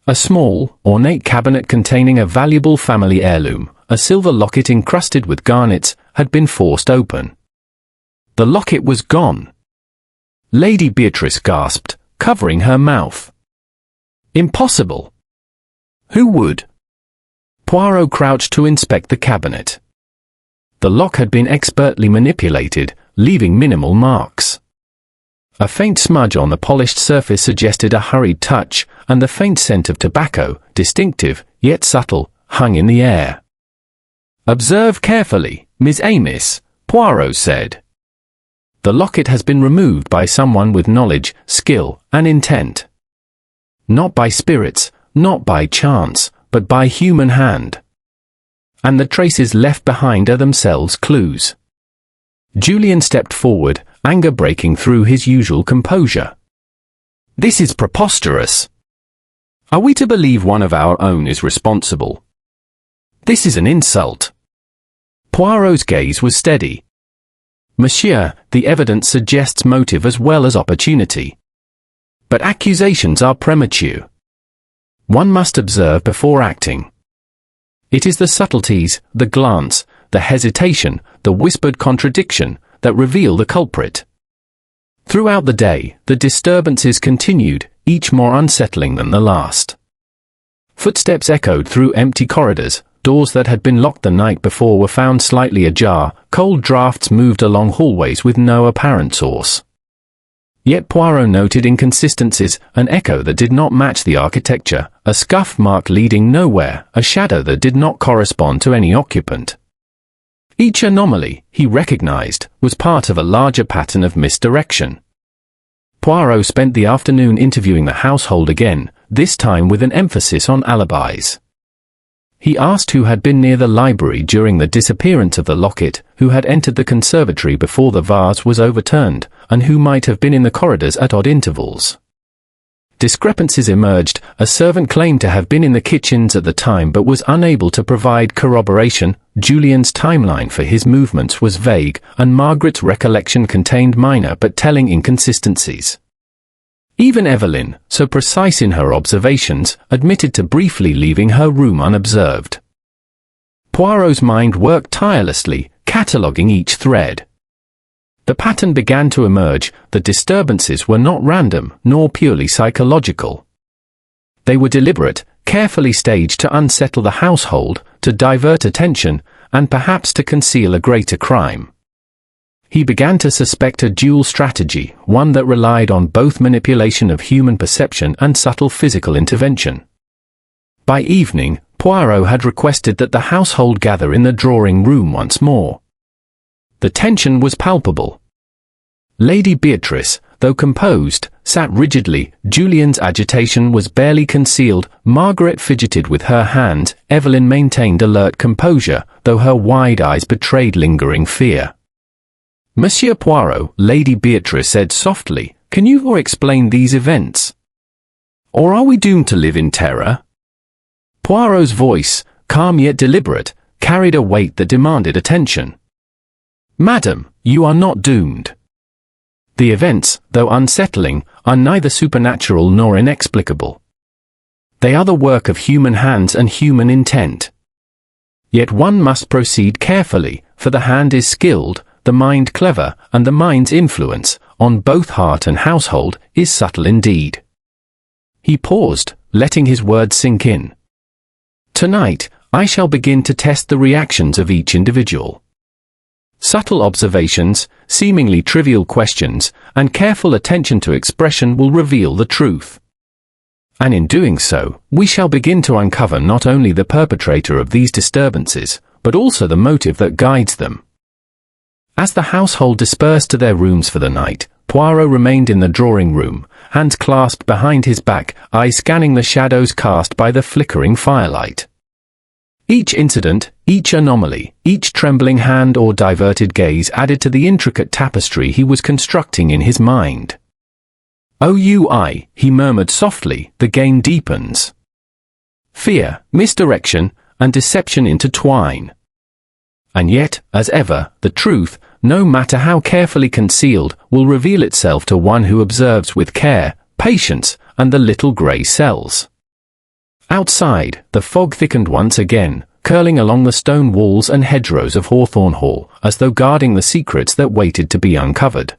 A small, ornate cabinet containing a valuable family heirloom, a silver locket encrusted with garnets, had been forced open. The locket was gone. Lady Beatrice gasped, covering her mouth. Impossible! Who would? Poirot crouched to inspect the cabinet. The lock had been expertly manipulated, leaving minimal marks. A faint smudge on the polished surface suggested a hurried touch, and the faint scent of tobacco, distinctive, yet subtle, hung in the air. Observe carefully, Miss Amiss, Poirot said. The locket has been removed by someone with knowledge, skill, and intent. Not by spirits, not by chance, but by human hand. And the traces left behind are themselves clues. Julian stepped forward, anger breaking through his usual composure. This is preposterous. Are we to believe one of our own is responsible? This is an insult. Poirot's gaze was steady. Monsieur, the evidence suggests motive as well as opportunity. But accusations are premature. One must observe before acting. It is the subtleties, the glance, the hesitation, the whispered contradiction, that reveal the culprit. Throughout the day, the disturbances continued, each more unsettling than the last. Footsteps echoed through empty corridors, doors that had been locked the night before were found slightly ajar, cold drafts moved along hallways with no apparent source. Yet Poirot noted inconsistencies, an echo that did not match the architecture, a scuff mark leading nowhere, a shadow that did not correspond to any occupant. Each anomaly, he recognized, was part of a larger pattern of misdirection. Poirot spent the afternoon interviewing the household again, this time with an emphasis on alibis. He asked who had been near the library during the disappearance of the locket, who had entered the conservatory before the vase was overturned, and who might have been in the corridors at odd intervals. Discrepancies emerged. A servant claimed to have been in the kitchens at the time but was unable to provide corroboration. Julian's timeline for his movements was vague, and Margaret's recollection contained minor but telling inconsistencies. Even Evelyn, so precise in her observations, admitted to briefly leaving her room unobserved. Poirot's mind worked tirelessly, cataloguing each thread. The pattern began to emerge. The disturbances were not random, nor purely psychological. They were deliberate, carefully staged to unsettle the household, to divert attention, and perhaps to conceal a greater crime. He began to suspect a dual strategy, one that relied on both manipulation of human perception and subtle physical intervention. By evening, Poirot had requested that the household gather in the drawing room once more. The tension was palpable. Lady Beatrice, though composed, sat rigidly. Julian's agitation was barely concealed. Margaret fidgeted with her hands. Evelyn maintained alert composure, though her wide eyes betrayed lingering fear. Monsieur Poirot, Lady Beatrice said softly, can you explain these events? Or are we doomed to live in terror? Poirot's voice, calm yet deliberate, carried a weight that demanded attention. Madam, you are not doomed. The events, though unsettling, are neither supernatural nor inexplicable. They are the work of human hands and human intent. Yet one must proceed carefully, for the hand is skilled, the mind clever, and the mind's influence, on both heart and household, is subtle indeed. He paused, letting his words sink in. Tonight, I shall begin to test the reactions of each individual. Subtle observations, seemingly trivial questions, and careful attention to expression will reveal the truth. And in doing so, we shall begin to uncover not only the perpetrator of these disturbances, but also the motive that guides them. As the household dispersed to their rooms for the night, Poirot remained in the drawing room, hands clasped behind his back, eyes scanning the shadows cast by the flickering firelight. Each incident, each anomaly, each trembling hand or diverted gaze added to the intricate tapestry he was constructing in his mind. "OUI," he murmured softly, "the game deepens. Fear, misdirection, and deception intertwine. And yet, as ever, the truth, no matter how carefully concealed, will reveal itself to one who observes with care, patience, and the little grey cells." Outside, the fog thickened once again, curling along the stone walls and hedgerows of Hawthorne Hall, as though guarding the secrets that waited to be uncovered.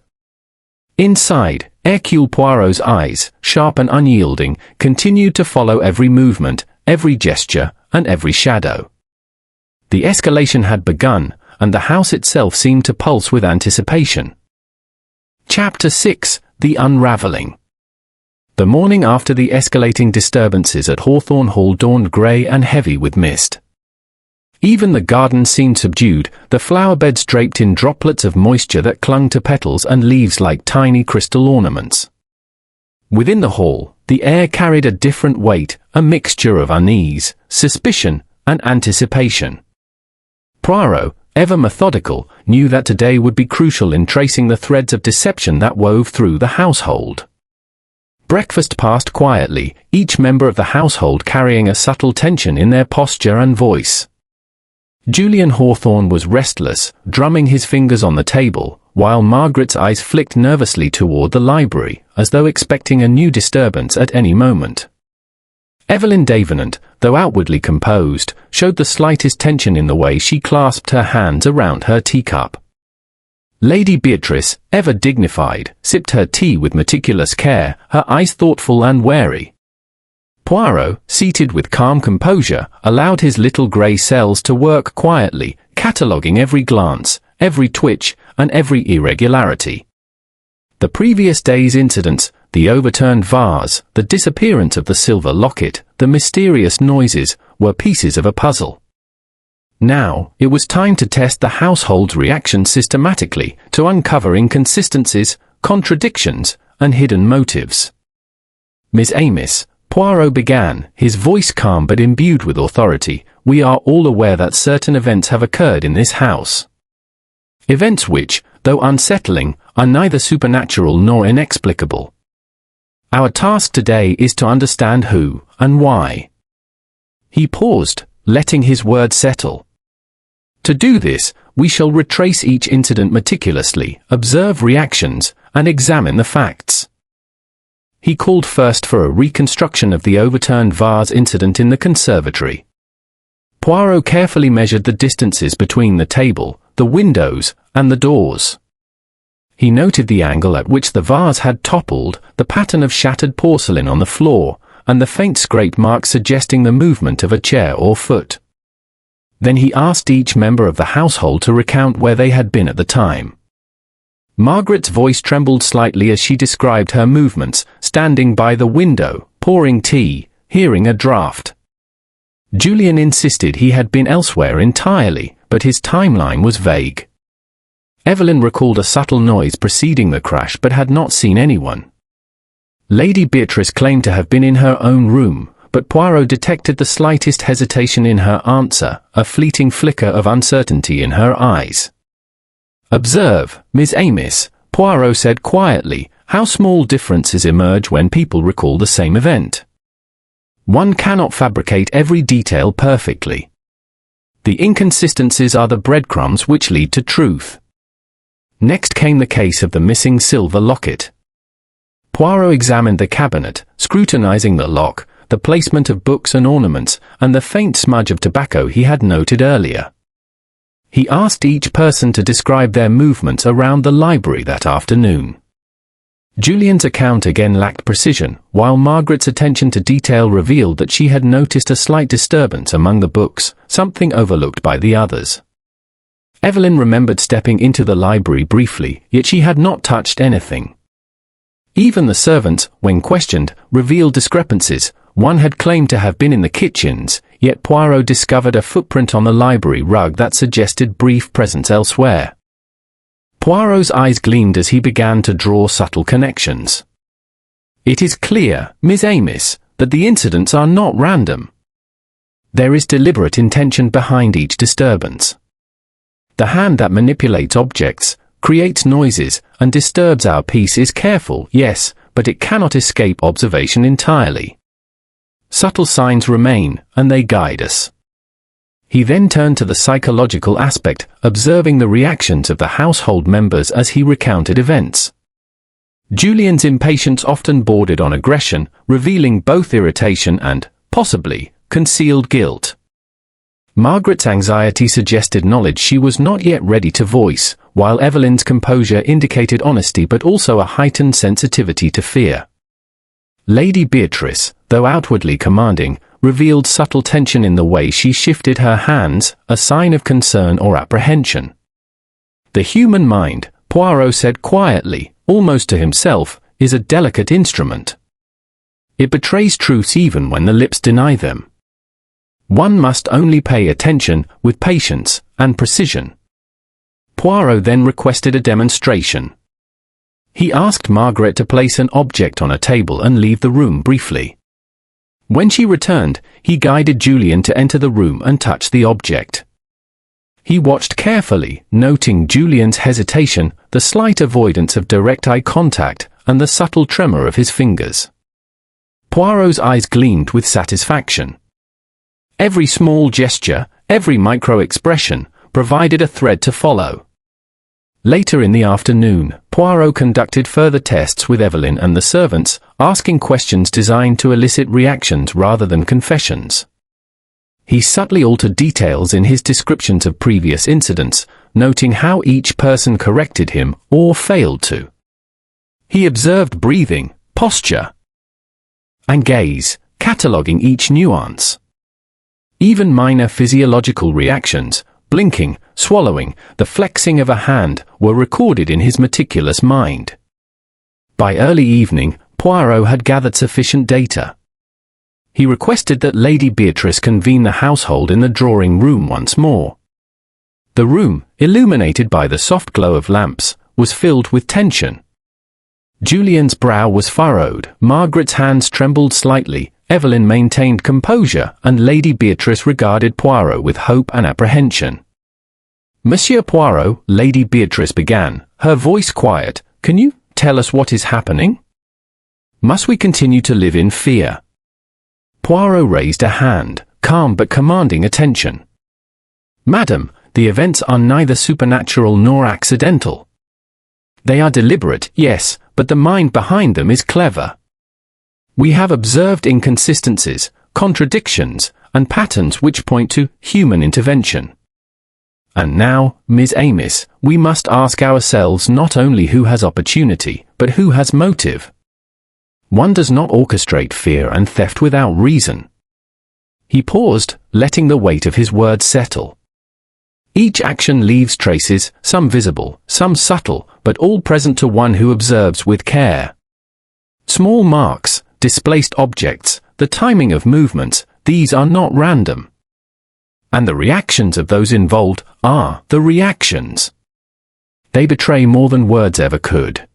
Inside, Hercule Poirot's eyes, sharp and unyielding, continued to follow every movement, every gesture, and every shadow. The escalation had begun, and the house itself seemed to pulse with anticipation. Chapter 6: The Unravelling. The morning after the escalating disturbances at Hawthorne Hall dawned grey and heavy with mist. Even the garden seemed subdued, the flower beds draped in droplets of moisture that clung to petals and leaves like tiny crystal ornaments. Within the hall, the air carried a different weight, a mixture of unease, suspicion, and anticipation. Poirot, ever methodical, knew that today would be crucial in tracing the threads of deception that wove through the household. Breakfast passed quietly, each member of the household carrying a subtle tension in their posture and voice. Julian Hawthorne was restless, drumming his fingers on the table, while Margaret's eyes flicked nervously toward the library, as though expecting a new disturbance at any moment. Evelyn Davenant, though outwardly composed, showed the slightest tension in the way she clasped her hands around her teacup. Lady Beatrice, ever dignified, sipped her tea with meticulous care, her eyes thoughtful and wary. Poirot, seated with calm composure, allowed his little grey cells to work quietly, cataloguing every glance, every twitch, and every irregularity. The previous day's incidents, the overturned vase, the disappearance of the silver locket, the mysterious noises, were pieces of a puzzle. Now, it was time to test the household's reaction systematically, to uncover inconsistencies, contradictions, and hidden motives. "Miss Amos," Poirot began, his voice calm but imbued with authority, "we are all aware that certain events have occurred in this house. Events which, though unsettling, are neither supernatural nor inexplicable. Our task today is to understand who and why." He paused, letting his words settle. "To do this, we shall retrace each incident meticulously, observe reactions, and examine the facts." He called first for a reconstruction of the overturned vase incident in the conservatory. Poirot carefully measured the distances between the table, the windows, and the doors. He noted the angle at which the vase had toppled, the pattern of shattered porcelain on the floor, and the faint scrape marks suggesting the movement of a chair or foot. Then he asked each member of the household to recount where they had been at the time. Margaret's voice trembled slightly as she described her movements, standing by the window, pouring tea, hearing a draught. Julian insisted he had been elsewhere entirely, but his timeline was vague. Evelyn recalled a subtle noise preceding the crash but had not seen anyone. Lady Beatrice claimed to have been in her own room, but Poirot detected the slightest hesitation in her answer, a fleeting flicker of uncertainty in her eyes. "Observe, Miss Amos," Poirot said quietly, "how small differences emerge when people recall the same event. One cannot fabricate every detail perfectly. The inconsistencies are the breadcrumbs which lead to truth." Next came the case of the missing silver locket. Poirot examined the cabinet, scrutinizing the lock, the placement of books and ornaments, and the faint smudge of tobacco he had noted earlier. He asked each person to describe their movements around the library that afternoon. Julian's account again lacked precision, while Margaret's attention to detail revealed that she had noticed a slight disturbance among the books, something overlooked by the others. Evelyn remembered stepping into the library briefly, yet she had not touched anything. Even the servants, when questioned, revealed discrepancies. One had claimed to have been in the kitchens, yet Poirot discovered a footprint on the library rug that suggested brief presence elsewhere. Poirot's eyes gleamed as he began to draw subtle connections. "It is clear, Miss Amiss, that the incidents are not random. There is deliberate intention behind each disturbance. The hand that manipulates objects, creates noises, and disturbs our peace is careful, yes, but it cannot escape observation entirely. Subtle signs remain, and they guide us." He then turned to the psychological aspect, observing the reactions of the household members as he recounted events. Julian's impatience often bordered on aggression, revealing both irritation and, possibly, concealed guilt. Margaret's anxiety suggested knowledge she was not yet ready to voice, while Evelyn's composure indicated honesty but also a heightened sensitivity to fear. Lady Beatrice, though outwardly commanding, revealed subtle tension in the way she shifted her hands, a sign of concern or apprehension. "The human mind," Poirot said quietly, almost to himself, "is a delicate instrument. It betrays truths even when the lips deny them. One must only pay attention, with patience and precision." Poirot then requested a demonstration. He asked Margaret to place an object on a table and leave the room briefly. When she returned, he guided Julian to enter the room and touch the object. He watched carefully, noting Julian's hesitation, the slight avoidance of direct eye contact, and the subtle tremor of his fingers. Poirot's eyes gleamed with satisfaction. Every small gesture, every micro-expression, provided a thread to follow. Later in the afternoon, Poirot conducted further tests with Evelyn and the servants, asking questions designed to elicit reactions rather than confessions. He subtly altered details in his descriptions of previous incidents, noting how each person corrected him or failed to. He observed breathing, posture, and gaze, cataloguing each nuance. Even minor physiological reactions, blinking, swallowing, the flexing of a hand, were recorded in his meticulous mind. By early evening, Poirot had gathered sufficient data. He requested that Lady Beatrice convene the household in the drawing room once more. The room, illuminated by the soft glow of lamps, was filled with tension. Julian's brow was furrowed, Margaret's hands trembled slightly, Evelyn maintained composure, and Lady Beatrice regarded Poirot with hope and apprehension. "Monsieur Poirot," Lady Beatrice began, her voice quiet, "can you tell us what is happening? Must we continue to live in fear?" Poirot raised a hand, calm but commanding attention. "Madam, the events are neither supernatural nor accidental. They are deliberate, yes, but the mind behind them is clever. We have observed inconsistencies, contradictions, and patterns which point to human intervention. And now, Miss Amiss, we must ask ourselves not only who has opportunity, but who has motive. One does not orchestrate fear and theft without reason." He paused, letting the weight of his words settle. "Each action leaves traces, some visible, some subtle, but all present to one who observes with care. Small marks, displaced objects, the timing of movements, these are not random. And the reactions of those involved are the reactions. They betray more than words ever could."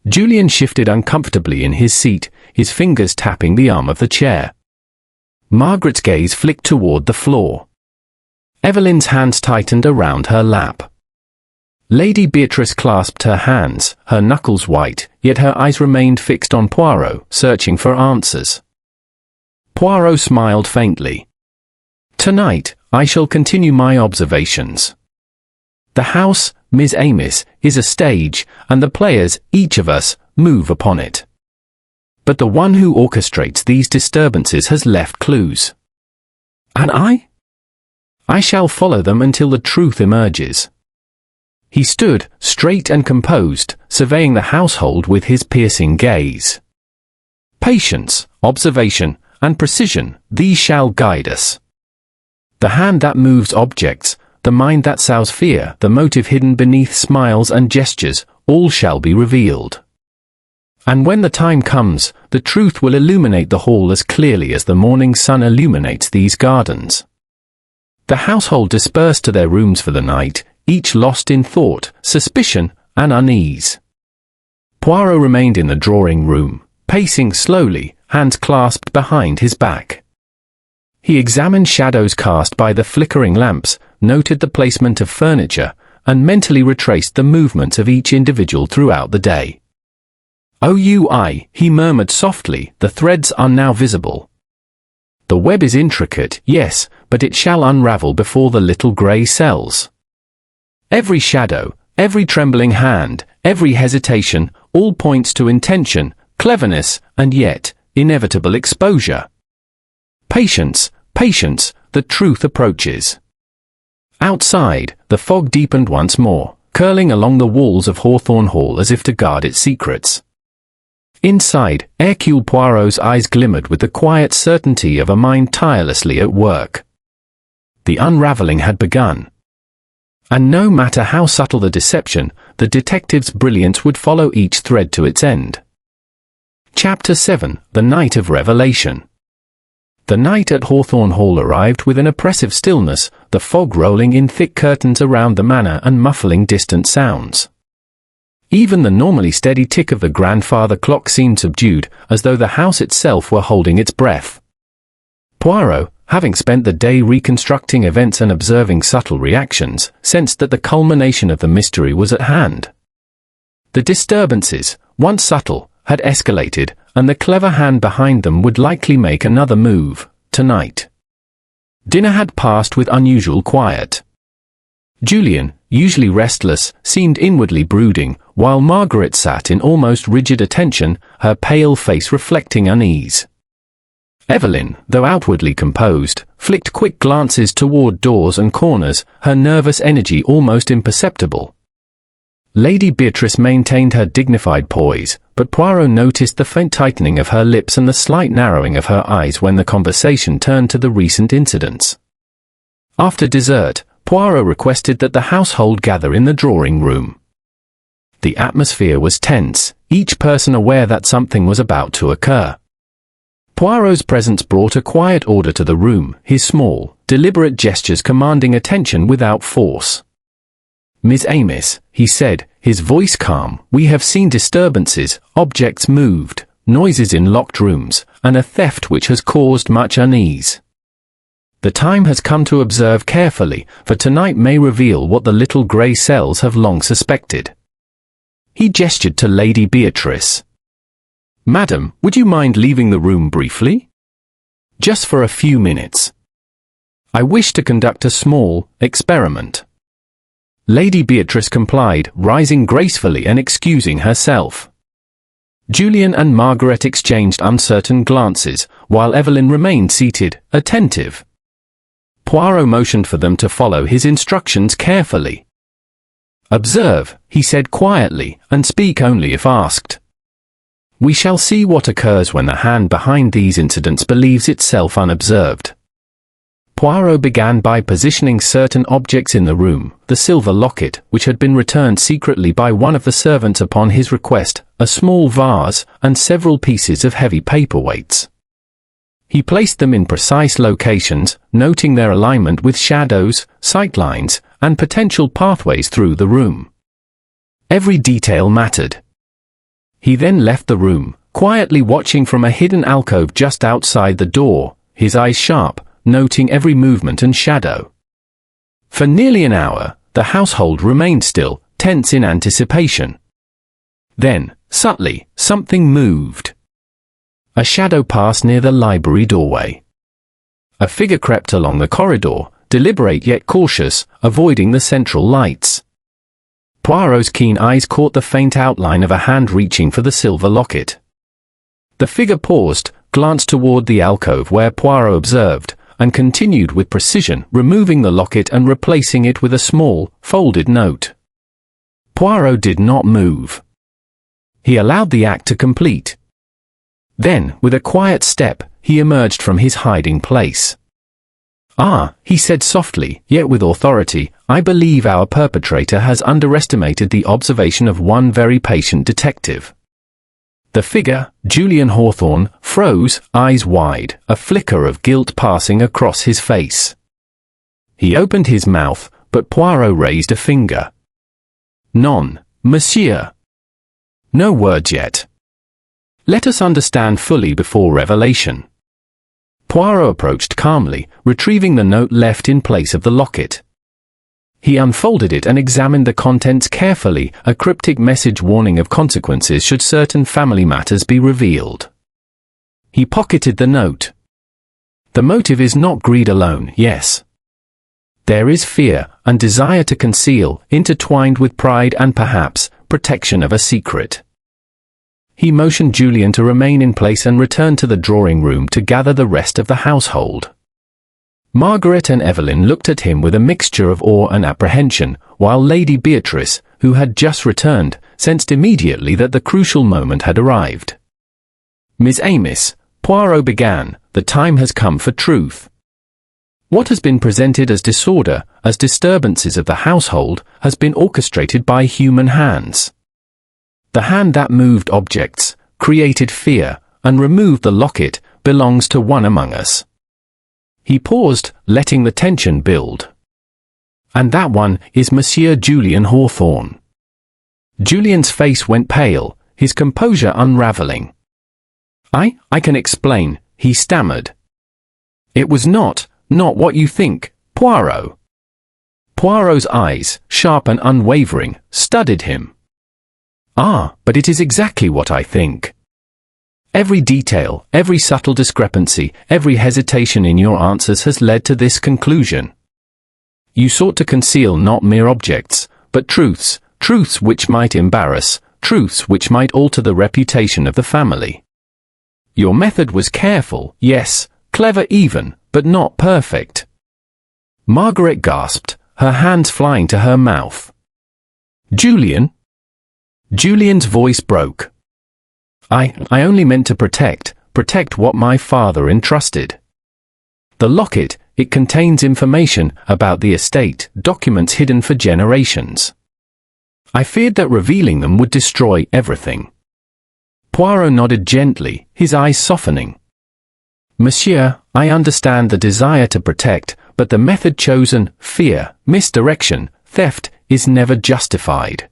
Julian shifted uncomfortably in his seat, his fingers tapping the arm of the chair. Margaret's gaze flicked toward the floor. Evelyn's hands tightened around her lap. Lady Beatrice clasped her hands, her knuckles white, yet her eyes remained fixed on Poirot, searching for answers. Poirot smiled faintly. "Tonight, I shall continue my observations. The house, Miss Amiss, is a stage, and the players, each of us, move upon it. But the one who orchestrates these disturbances has left clues. And I shall follow them until the truth emerges." He stood, straight and composed, surveying the household with his piercing gaze. Patience, observation, and precision, these shall guide us. The hand that moves objects, the mind that sows fear, the motive hidden beneath smiles and gestures, all shall be revealed. And when the time comes, the truth will illuminate the hall as clearly as the morning sun illuminates these gardens. The household dispersed to their rooms for the night, each lost in thought, suspicion, and unease. Poirot remained in the drawing room, pacing slowly, hands clasped behind his back. He examined shadows cast by the flickering lamps, noted the placement of furniture, and mentally retraced the movements of each individual throughout the day. He murmured softly, the threads are now visible. The web is intricate, yes, but it shall unravel before the little grey cells. Every shadow, every trembling hand, every hesitation, all points to intention, cleverness, and yet, inevitable exposure. Patience, patience, the truth approaches. Outside, the fog deepened once more, curling along the walls of Hawthorne Hall as if to guard its secrets. Inside, Hercule Poirot's eyes glimmered with the quiet certainty of a mind tirelessly at work. The unravelling had begun. And no matter how subtle the deception, the detective's brilliance would follow each thread to its end. Chapter 7: The Night of Revelation. The night at Hawthorne Hall arrived with an oppressive stillness, the fog rolling in thick curtains around the manor and muffling distant sounds. Even the normally steady tick of the grandfather clock seemed subdued, as though the house itself were holding its breath. Poirot, having spent the day reconstructing events and observing subtle reactions, sensed that the culmination of the mystery was at hand. The disturbances, once subtle, had escalated, and the clever hand behind them would likely make another move, tonight. Dinner had passed with unusual quiet. Julian, usually restless, seemed inwardly brooding, while Margaret sat in almost rigid attention, her pale face reflecting unease. Evelyn, though outwardly composed, flicked quick glances toward doors and corners, her nervous energy almost imperceptible. Lady Beatrice maintained her dignified poise, but Poirot noticed the faint tightening of her lips and the slight narrowing of her eyes when the conversation turned to the recent incidents. After dessert, Poirot requested that the household gather in the drawing room. The atmosphere was tense, each person aware that something was about to occur. Poirot's presence brought a quiet order to the room, his small, deliberate gestures commanding attention without force. "Miss Amis," he said, his voice calm, "we have seen disturbances, objects moved, noises in locked rooms, and a theft which has caused much unease. The time has come to observe carefully, for tonight may reveal what the little grey cells have long suspected." He gestured to Lady Beatrice. "Madam, would you mind leaving the room briefly? Just for a few minutes. I wish to conduct a small experiment." Lady Beatrice complied, rising gracefully and excusing herself. Julian and Margaret exchanged uncertain glances, while Evelyn remained seated, attentive. Poirot motioned for them to follow his instructions carefully. "Observe," he said quietly, "and speak only if asked. We shall see what occurs when the hand behind these incidents believes itself unobserved." Poirot began by positioning certain objects in the room: the silver locket, which had been returned secretly by one of the servants upon his request, a small vase, and several pieces of heavy paperweights. He placed them in precise locations, noting their alignment with shadows, sightlines, and potential pathways through the room. Every detail mattered. He then left the room, quietly watching from a hidden alcove just outside the door, his eyes sharp, noting every movement and shadow. For nearly an hour, the household remained still, tense in anticipation. Then, subtly, something moved. A shadow passed near the library doorway. A figure crept along the corridor, deliberate yet cautious, avoiding the central lights. Poirot's keen eyes caught the faint outline of a hand reaching for the silver locket. The figure paused, glanced toward the alcove where Poirot observed, and continued with precision, removing the locket and replacing it with a small, folded note. Poirot did not move. He allowed the act to complete. Then, with a quiet step, he emerged from his hiding place. "Ah," he said softly, yet with authority, "I believe our perpetrator has underestimated the observation of one very patient detective." The figure, Julian Hawthorne, froze, eyes wide, a flicker of guilt passing across his face. He opened his mouth, but Poirot raised a finger. "Non, monsieur. No words yet. Let us understand fully before revelation." Poirot approached calmly, retrieving the note left in place of the locket. He unfolded it and examined the contents carefully, a cryptic message warning of consequences should certain family matters be revealed. He pocketed the note. The motive is not greed alone, yes. There is fear and desire to conceal, intertwined with pride and perhaps protection of a secret. He motioned Julian to remain in place and returned to the drawing room to gather the rest of the household. Margaret and Evelyn looked at him with a mixture of awe and apprehension, while Lady Beatrice, who had just returned, sensed immediately that the crucial moment had arrived. "Miss Amos," Poirot began, "the time has come for truth. What has been presented as disorder, as disturbances of the household, has been orchestrated by human hands. The hand that moved objects, created fear, and removed the locket, belongs to one among us." He paused, letting the tension build. "And that one is Monsieur Julian Hawthorne." Julian's face went pale, his composure unraveling. I can explain," he stammered. "It was not what you think, Poirot." Poirot's eyes, sharp and unwavering, studied him. "Ah, but it is exactly what I think. Every detail, every subtle discrepancy, every hesitation in your answers has led to this conclusion. You sought to conceal not mere objects, but truths, truths which might embarrass, truths which might alter the reputation of the family. Your method was careful, yes, clever even, but not perfect." Margaret gasped, her hands flying to her mouth. "Julian?" Julian's voice broke. I only meant to protect what my father entrusted. The locket, it contains information about the estate, documents hidden for generations. I feared that revealing them would destroy everything." Poirot nodded gently, his eyes softening. "Monsieur, I understand the desire to protect, but the method chosen, fear, misdirection, theft, is never justified.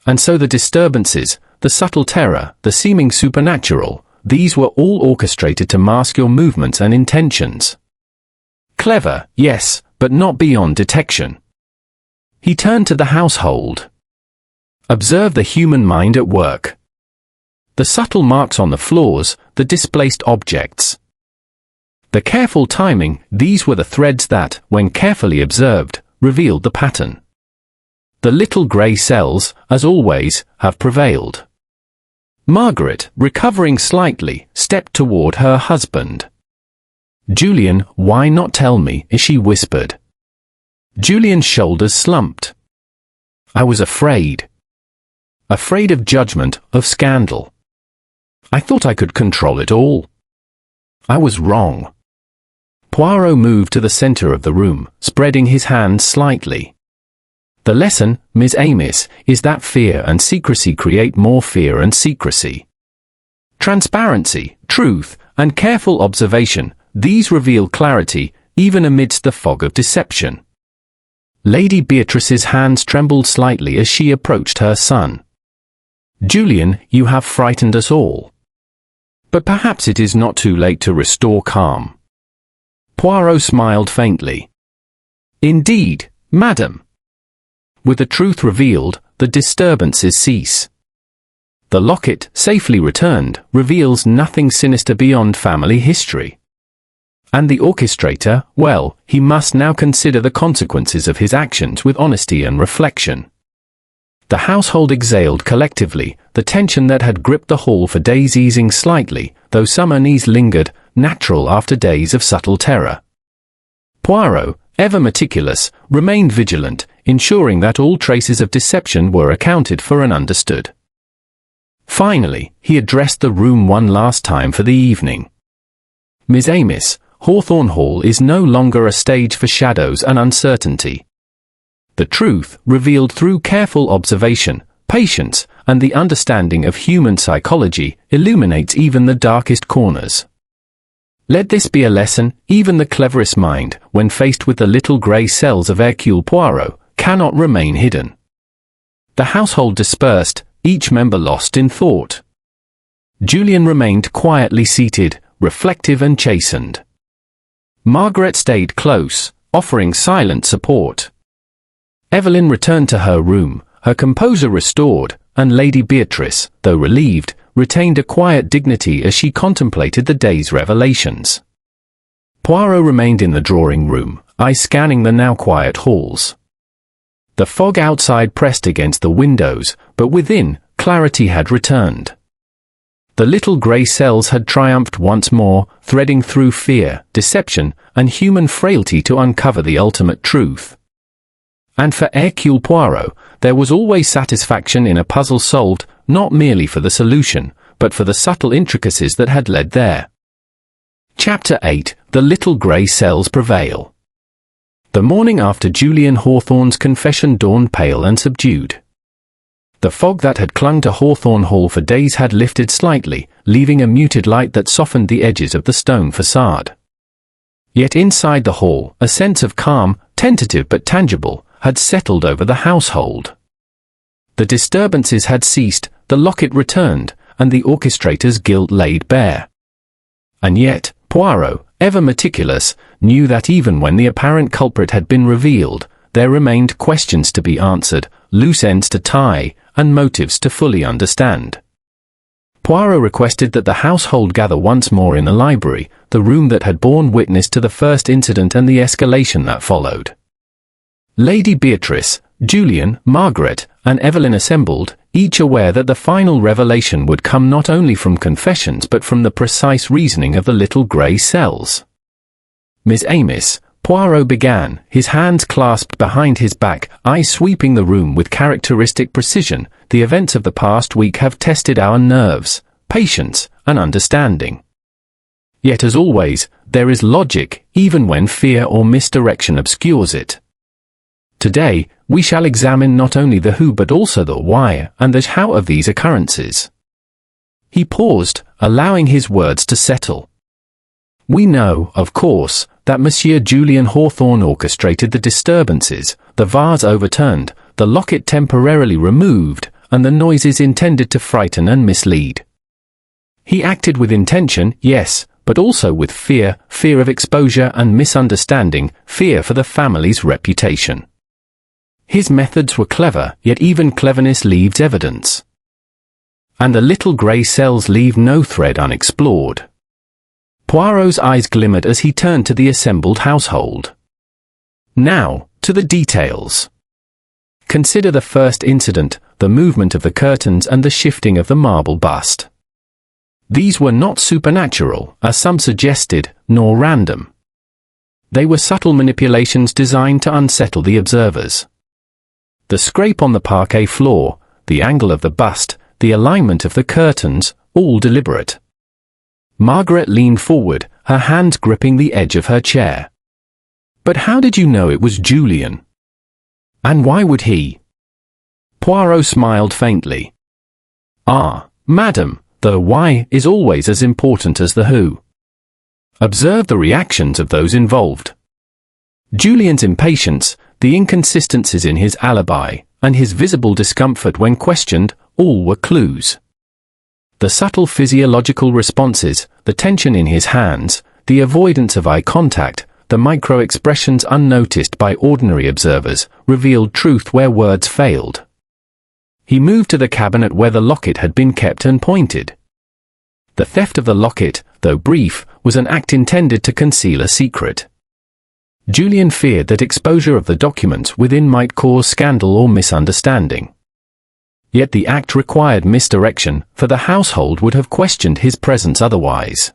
And so the disturbances, the subtle terror, the seeming supernatural, these were all orchestrated to mask your movements and intentions. Clever, yes, but not beyond detection." He turned to the household. "Observe the human mind at work. The subtle marks on the floors, the displaced objects. The careful timing, these were the threads that, when carefully observed, revealed the pattern. The little grey cells, as always, have prevailed." Margaret, recovering slightly, stepped toward her husband. "Julian, why not tell me?" she whispered. Julian's shoulders slumped. "I was afraid. Afraid of judgment, of scandal. I thought I could control it all. I was wrong." Poirot moved to the center of the room, spreading his hands slightly. "The lesson, Miss Amos, is that fear and secrecy create more fear and secrecy. Transparency, truth, and careful observation, these reveal clarity, even amidst the fog of deception." Lady Beatrice's hands trembled slightly as she approached her son. "Julian, you have frightened us all. But perhaps it is not too late to restore calm." Poirot smiled faintly. "Indeed, madam. With the truth revealed, the disturbances cease. The locket, safely returned, reveals nothing sinister beyond family history. And the orchestrator, well, he must now consider the consequences of his actions with honesty and reflection." The household exhaled collectively, the tension that had gripped the hall for days easing slightly, though some unease lingered, natural after days of subtle terror. Poirot, ever meticulous, remained vigilant, ensuring that all traces of deception were accounted for and understood. Finally, he addressed the room one last time for the evening. Miss Amos, Hawthorne Hall is no longer a stage for shadows and uncertainty. The truth, revealed through careful observation, patience, and the understanding of human psychology, illuminates even the darkest corners. Let this be a lesson: even the cleverest mind, when faced with the little grey cells of Hercule Poirot, cannot remain hidden. The household dispersed, each member lost in thought. Julian remained quietly seated, reflective and chastened. Margaret stayed close, offering silent support. Evelyn returned to her room, her composure restored, and Lady Beatrice, though relieved, retained a quiet dignity as she contemplated the day's revelations. Poirot remained in the drawing-room, eyes scanning the now quiet halls. The fog outside pressed against the windows, but within, clarity had returned. The little grey cells had triumphed once more, threading through fear, deception, and human frailty to uncover the ultimate truth. And for Hercule Poirot, there was always satisfaction in a puzzle solved, not merely for the solution, but for the subtle intricacies that had led there. Chapter 8: The Little Grey Cells Prevail. The morning after Julian Hawthorne's confession dawned pale and subdued. The fog that had clung to Hawthorne Hall for days had lifted slightly, leaving a muted light that softened the edges of the stone facade. Yet inside the hall, a sense of calm, tentative but tangible, had settled over the household. The disturbances had ceased, the locket returned, and the orchestrator's guilt laid bare. And yet, Poirot, ever meticulous, knew that even when the apparent culprit had been revealed, there remained questions to be answered, loose ends to tie, and motives to fully understand. Poirot requested that the household gather once more in the library, the room that had borne witness to the first incident and the escalation that followed. Lady Beatrice, Julian, Margaret, and Evelyn assembled, each aware that the final revelation would come not only from confessions but from the precise reasoning of the little grey cells. Miss Amos, Poirot began, his hands clasped behind his back, eyes sweeping the room with characteristic precision. The events of the past week have tested our nerves, patience, and understanding. Yet as always, there is logic, even when fear or misdirection obscures it. Today, we shall examine not only the who but also the why and the how of these occurrences. He paused, allowing his words to settle. We know, of course, that Monsieur Julian Hawthorne orchestrated the disturbances, the vase overturned, the locket temporarily removed, and the noises intended to frighten and mislead. He acted with intention, yes, but also with fear, fear of exposure and misunderstanding, fear for the family's reputation. His methods were clever, yet even cleverness leaves evidence. And the little grey cells leave no thread unexplored. Poirot's eyes glimmered as he turned to the assembled household. Now, to the details. Consider the first incident, the movement of the curtains and the shifting of the marble bust. These were not supernatural, as some suggested, nor random. They were subtle manipulations designed to unsettle the observers. The scrape on the parquet floor, the angle of the bust, the alignment of the curtains, all deliberate. Margaret leaned forward, her hands gripping the edge of her chair. But how did you know it was Julian? And why would he? Poirot smiled faintly. Ah, madam, the why is always as important as the who. Observe the reactions of those involved. Julian's impatience, the inconsistencies in his alibi, and his visible discomfort when questioned, all were clues. The subtle physiological responses, the tension in his hands, the avoidance of eye contact, the micro-expressions unnoticed by ordinary observers, revealed truth where words failed. He moved to the cabinet where the locket had been kept and pointed. The theft of the locket, though brief, was an act intended to conceal a secret. Julian feared that exposure of the documents within might cause scandal or misunderstanding. Yet the act required misdirection, for the household would have questioned his presence otherwise.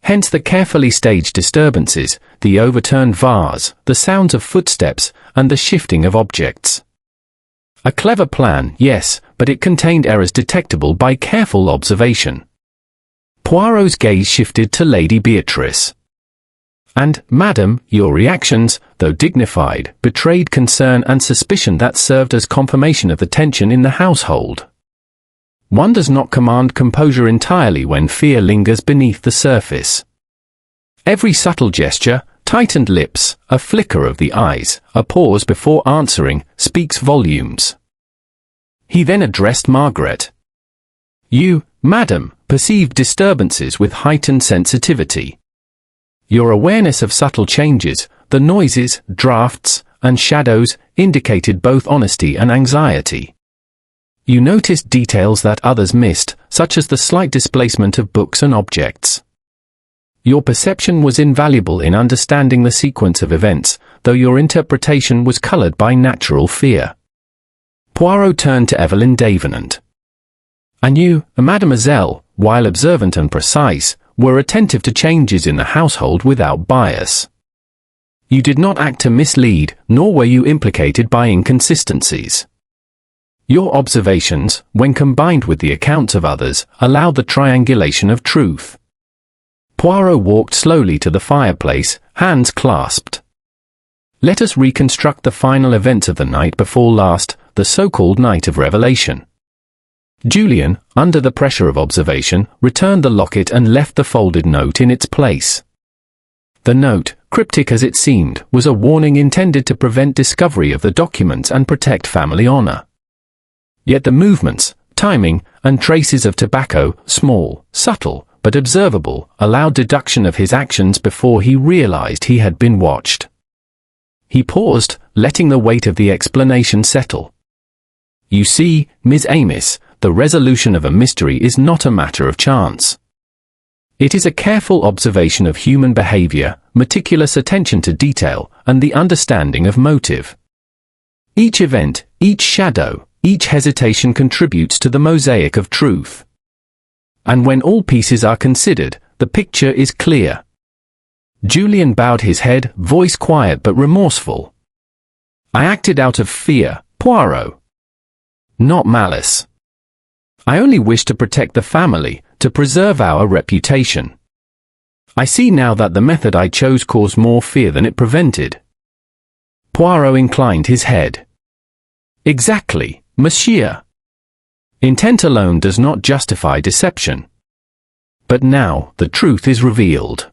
Hence the carefully staged disturbances, the overturned vase, the sounds of footsteps, and the shifting of objects. A clever plan, yes, but it contained errors detectable by careful observation. Poirot's gaze shifted to Lady Beatrice. And, madam, your reactions, though dignified, betrayed concern and suspicion that served as confirmation of the tension in the household. One does not command composure entirely when fear lingers beneath the surface. Every subtle gesture, tightened lips, a flicker of the eyes, a pause before answering, speaks volumes. He then addressed Margaret. You, madam, perceived disturbances with heightened sensitivity. Your awareness of subtle changes, the noises, drafts, and shadows, indicated both honesty and anxiety. You noticed details that others missed, such as the slight displacement of books and objects. Your perception was invaluable in understanding the sequence of events, though your interpretation was colored by natural fear. Poirot turned to Evelyn Davenant. And you, mademoiselle, while observant and precise, were attentive to changes in the household without bias. You did not act to mislead, nor were you implicated by inconsistencies. Your observations, when combined with the accounts of others, allowed the triangulation of truth. Poirot walked slowly to the fireplace, hands clasped. Let us reconstruct the final events of the night before last, the so-called night of revelation. Julian, under the pressure of observation, returned the locket and left the folded note in its place. The note, cryptic as it seemed, was a warning intended to prevent discovery of the documents and protect family honor. Yet the movements, timing, and traces of tobacco, small, subtle, but observable, allowed deduction of his actions before he realized he had been watched. He paused, letting the weight of the explanation settle. You see, Miss Amos, the resolution of a mystery is not a matter of chance. It is a careful observation of human behavior, meticulous attention to detail, and the understanding of motive. Each event, each shadow, each hesitation contributes to the mosaic of truth. And when all pieces are considered, the picture is clear. Julian bowed his head, voice quiet but remorseful. I acted out of fear, Poirot. Not malice. I only wished to protect the family, to preserve our reputation. I see now that the method I chose caused more fear than it prevented. Poirot inclined his head. Exactly, monsieur. Intent alone does not justify deception. But now, the truth is revealed.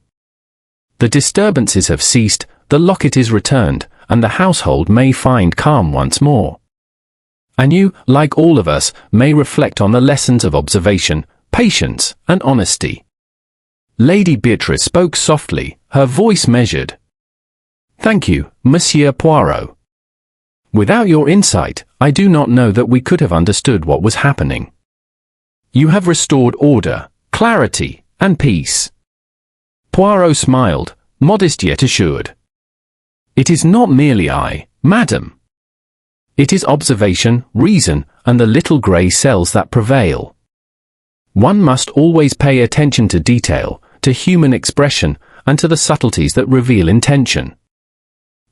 The disturbances have ceased, the locket is returned, and the household may find calm once more. And you, like all of us, may reflect on the lessons of observation, patience, and honesty. Lady Beatrice spoke softly, her voice measured. Thank you, Monsieur Poirot. Without your insight, I do not know that we could have understood what was happening. You have restored order, clarity, and peace. Poirot smiled, modest yet assured. It is not merely I, madam. It is observation, reason, and the little grey cells that prevail. One must always pay attention to detail, to human expression, and to the subtleties that reveal intention.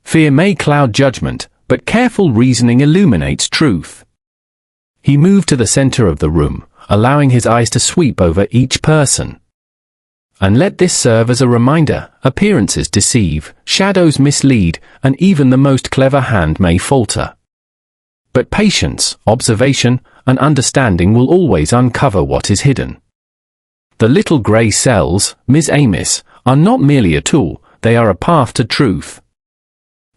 Fear may cloud judgment, but careful reasoning illuminates truth. He moved to the center of the room, allowing his eyes to sweep over each person. And let this serve as a reminder, appearances deceive, shadows mislead, and even the most clever hand may falter. But patience, observation, and understanding will always uncover what is hidden. The little grey cells, Miss Amos, are not merely a tool, they are a path to truth.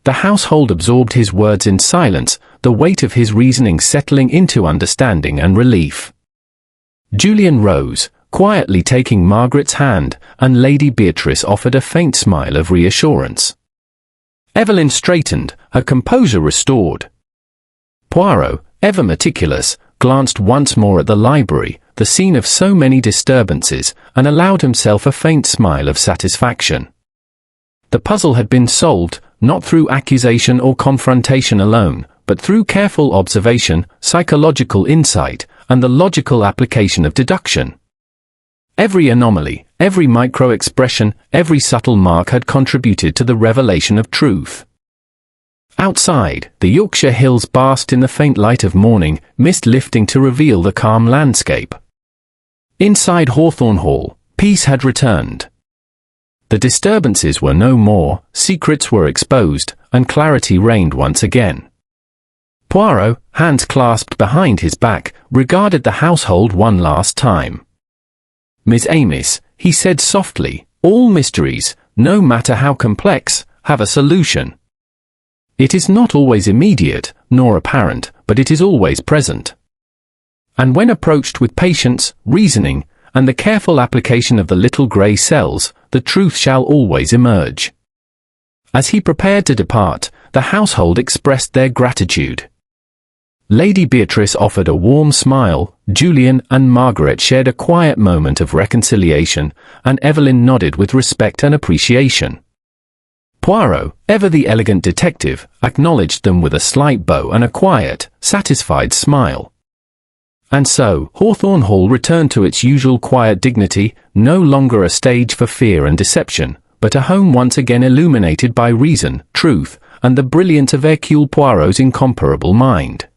The household absorbed his words in silence, the weight of his reasoning settling into understanding and relief. Julian rose, quietly taking Margaret's hand, and Lady Beatrice offered a faint smile of reassurance. Evelyn straightened, her composure restored. Poirot, ever meticulous, glanced once more at the library, the scene of so many disturbances, and allowed himself a faint smile of satisfaction. The puzzle had been solved, not through accusation or confrontation alone, but through careful observation, psychological insight, and the logical application of deduction. Every anomaly, every micro-expression, every subtle mark had contributed to the revelation of truth. Outside, the Yorkshire hills basked in the faint light of morning, mist lifting to reveal the calm landscape. Inside Hawthorne Hall, peace had returned. The disturbances were no more, secrets were exposed, and clarity reigned once again. Poirot, hands clasped behind his back, regarded the household one last time. "Miss Amis," he said softly, "all mysteries, no matter how complex, have a solution. It is not always immediate, nor apparent, but it is always present. And when approached with patience, reasoning, and the careful application of the little grey cells, the truth shall always emerge." As he prepared to depart, the household expressed their gratitude. Lady Beatrice offered a warm smile, Julian and Margaret shared a quiet moment of reconciliation, and Evelyn nodded with respect and appreciation. Poirot, ever the elegant detective, acknowledged them with a slight bow and a quiet, satisfied smile. And so, Hawthorne Hall returned to its usual quiet dignity, no longer a stage for fear and deception, but a home once again illuminated by reason, truth, and the brilliance of Hercule Poirot's incomparable mind.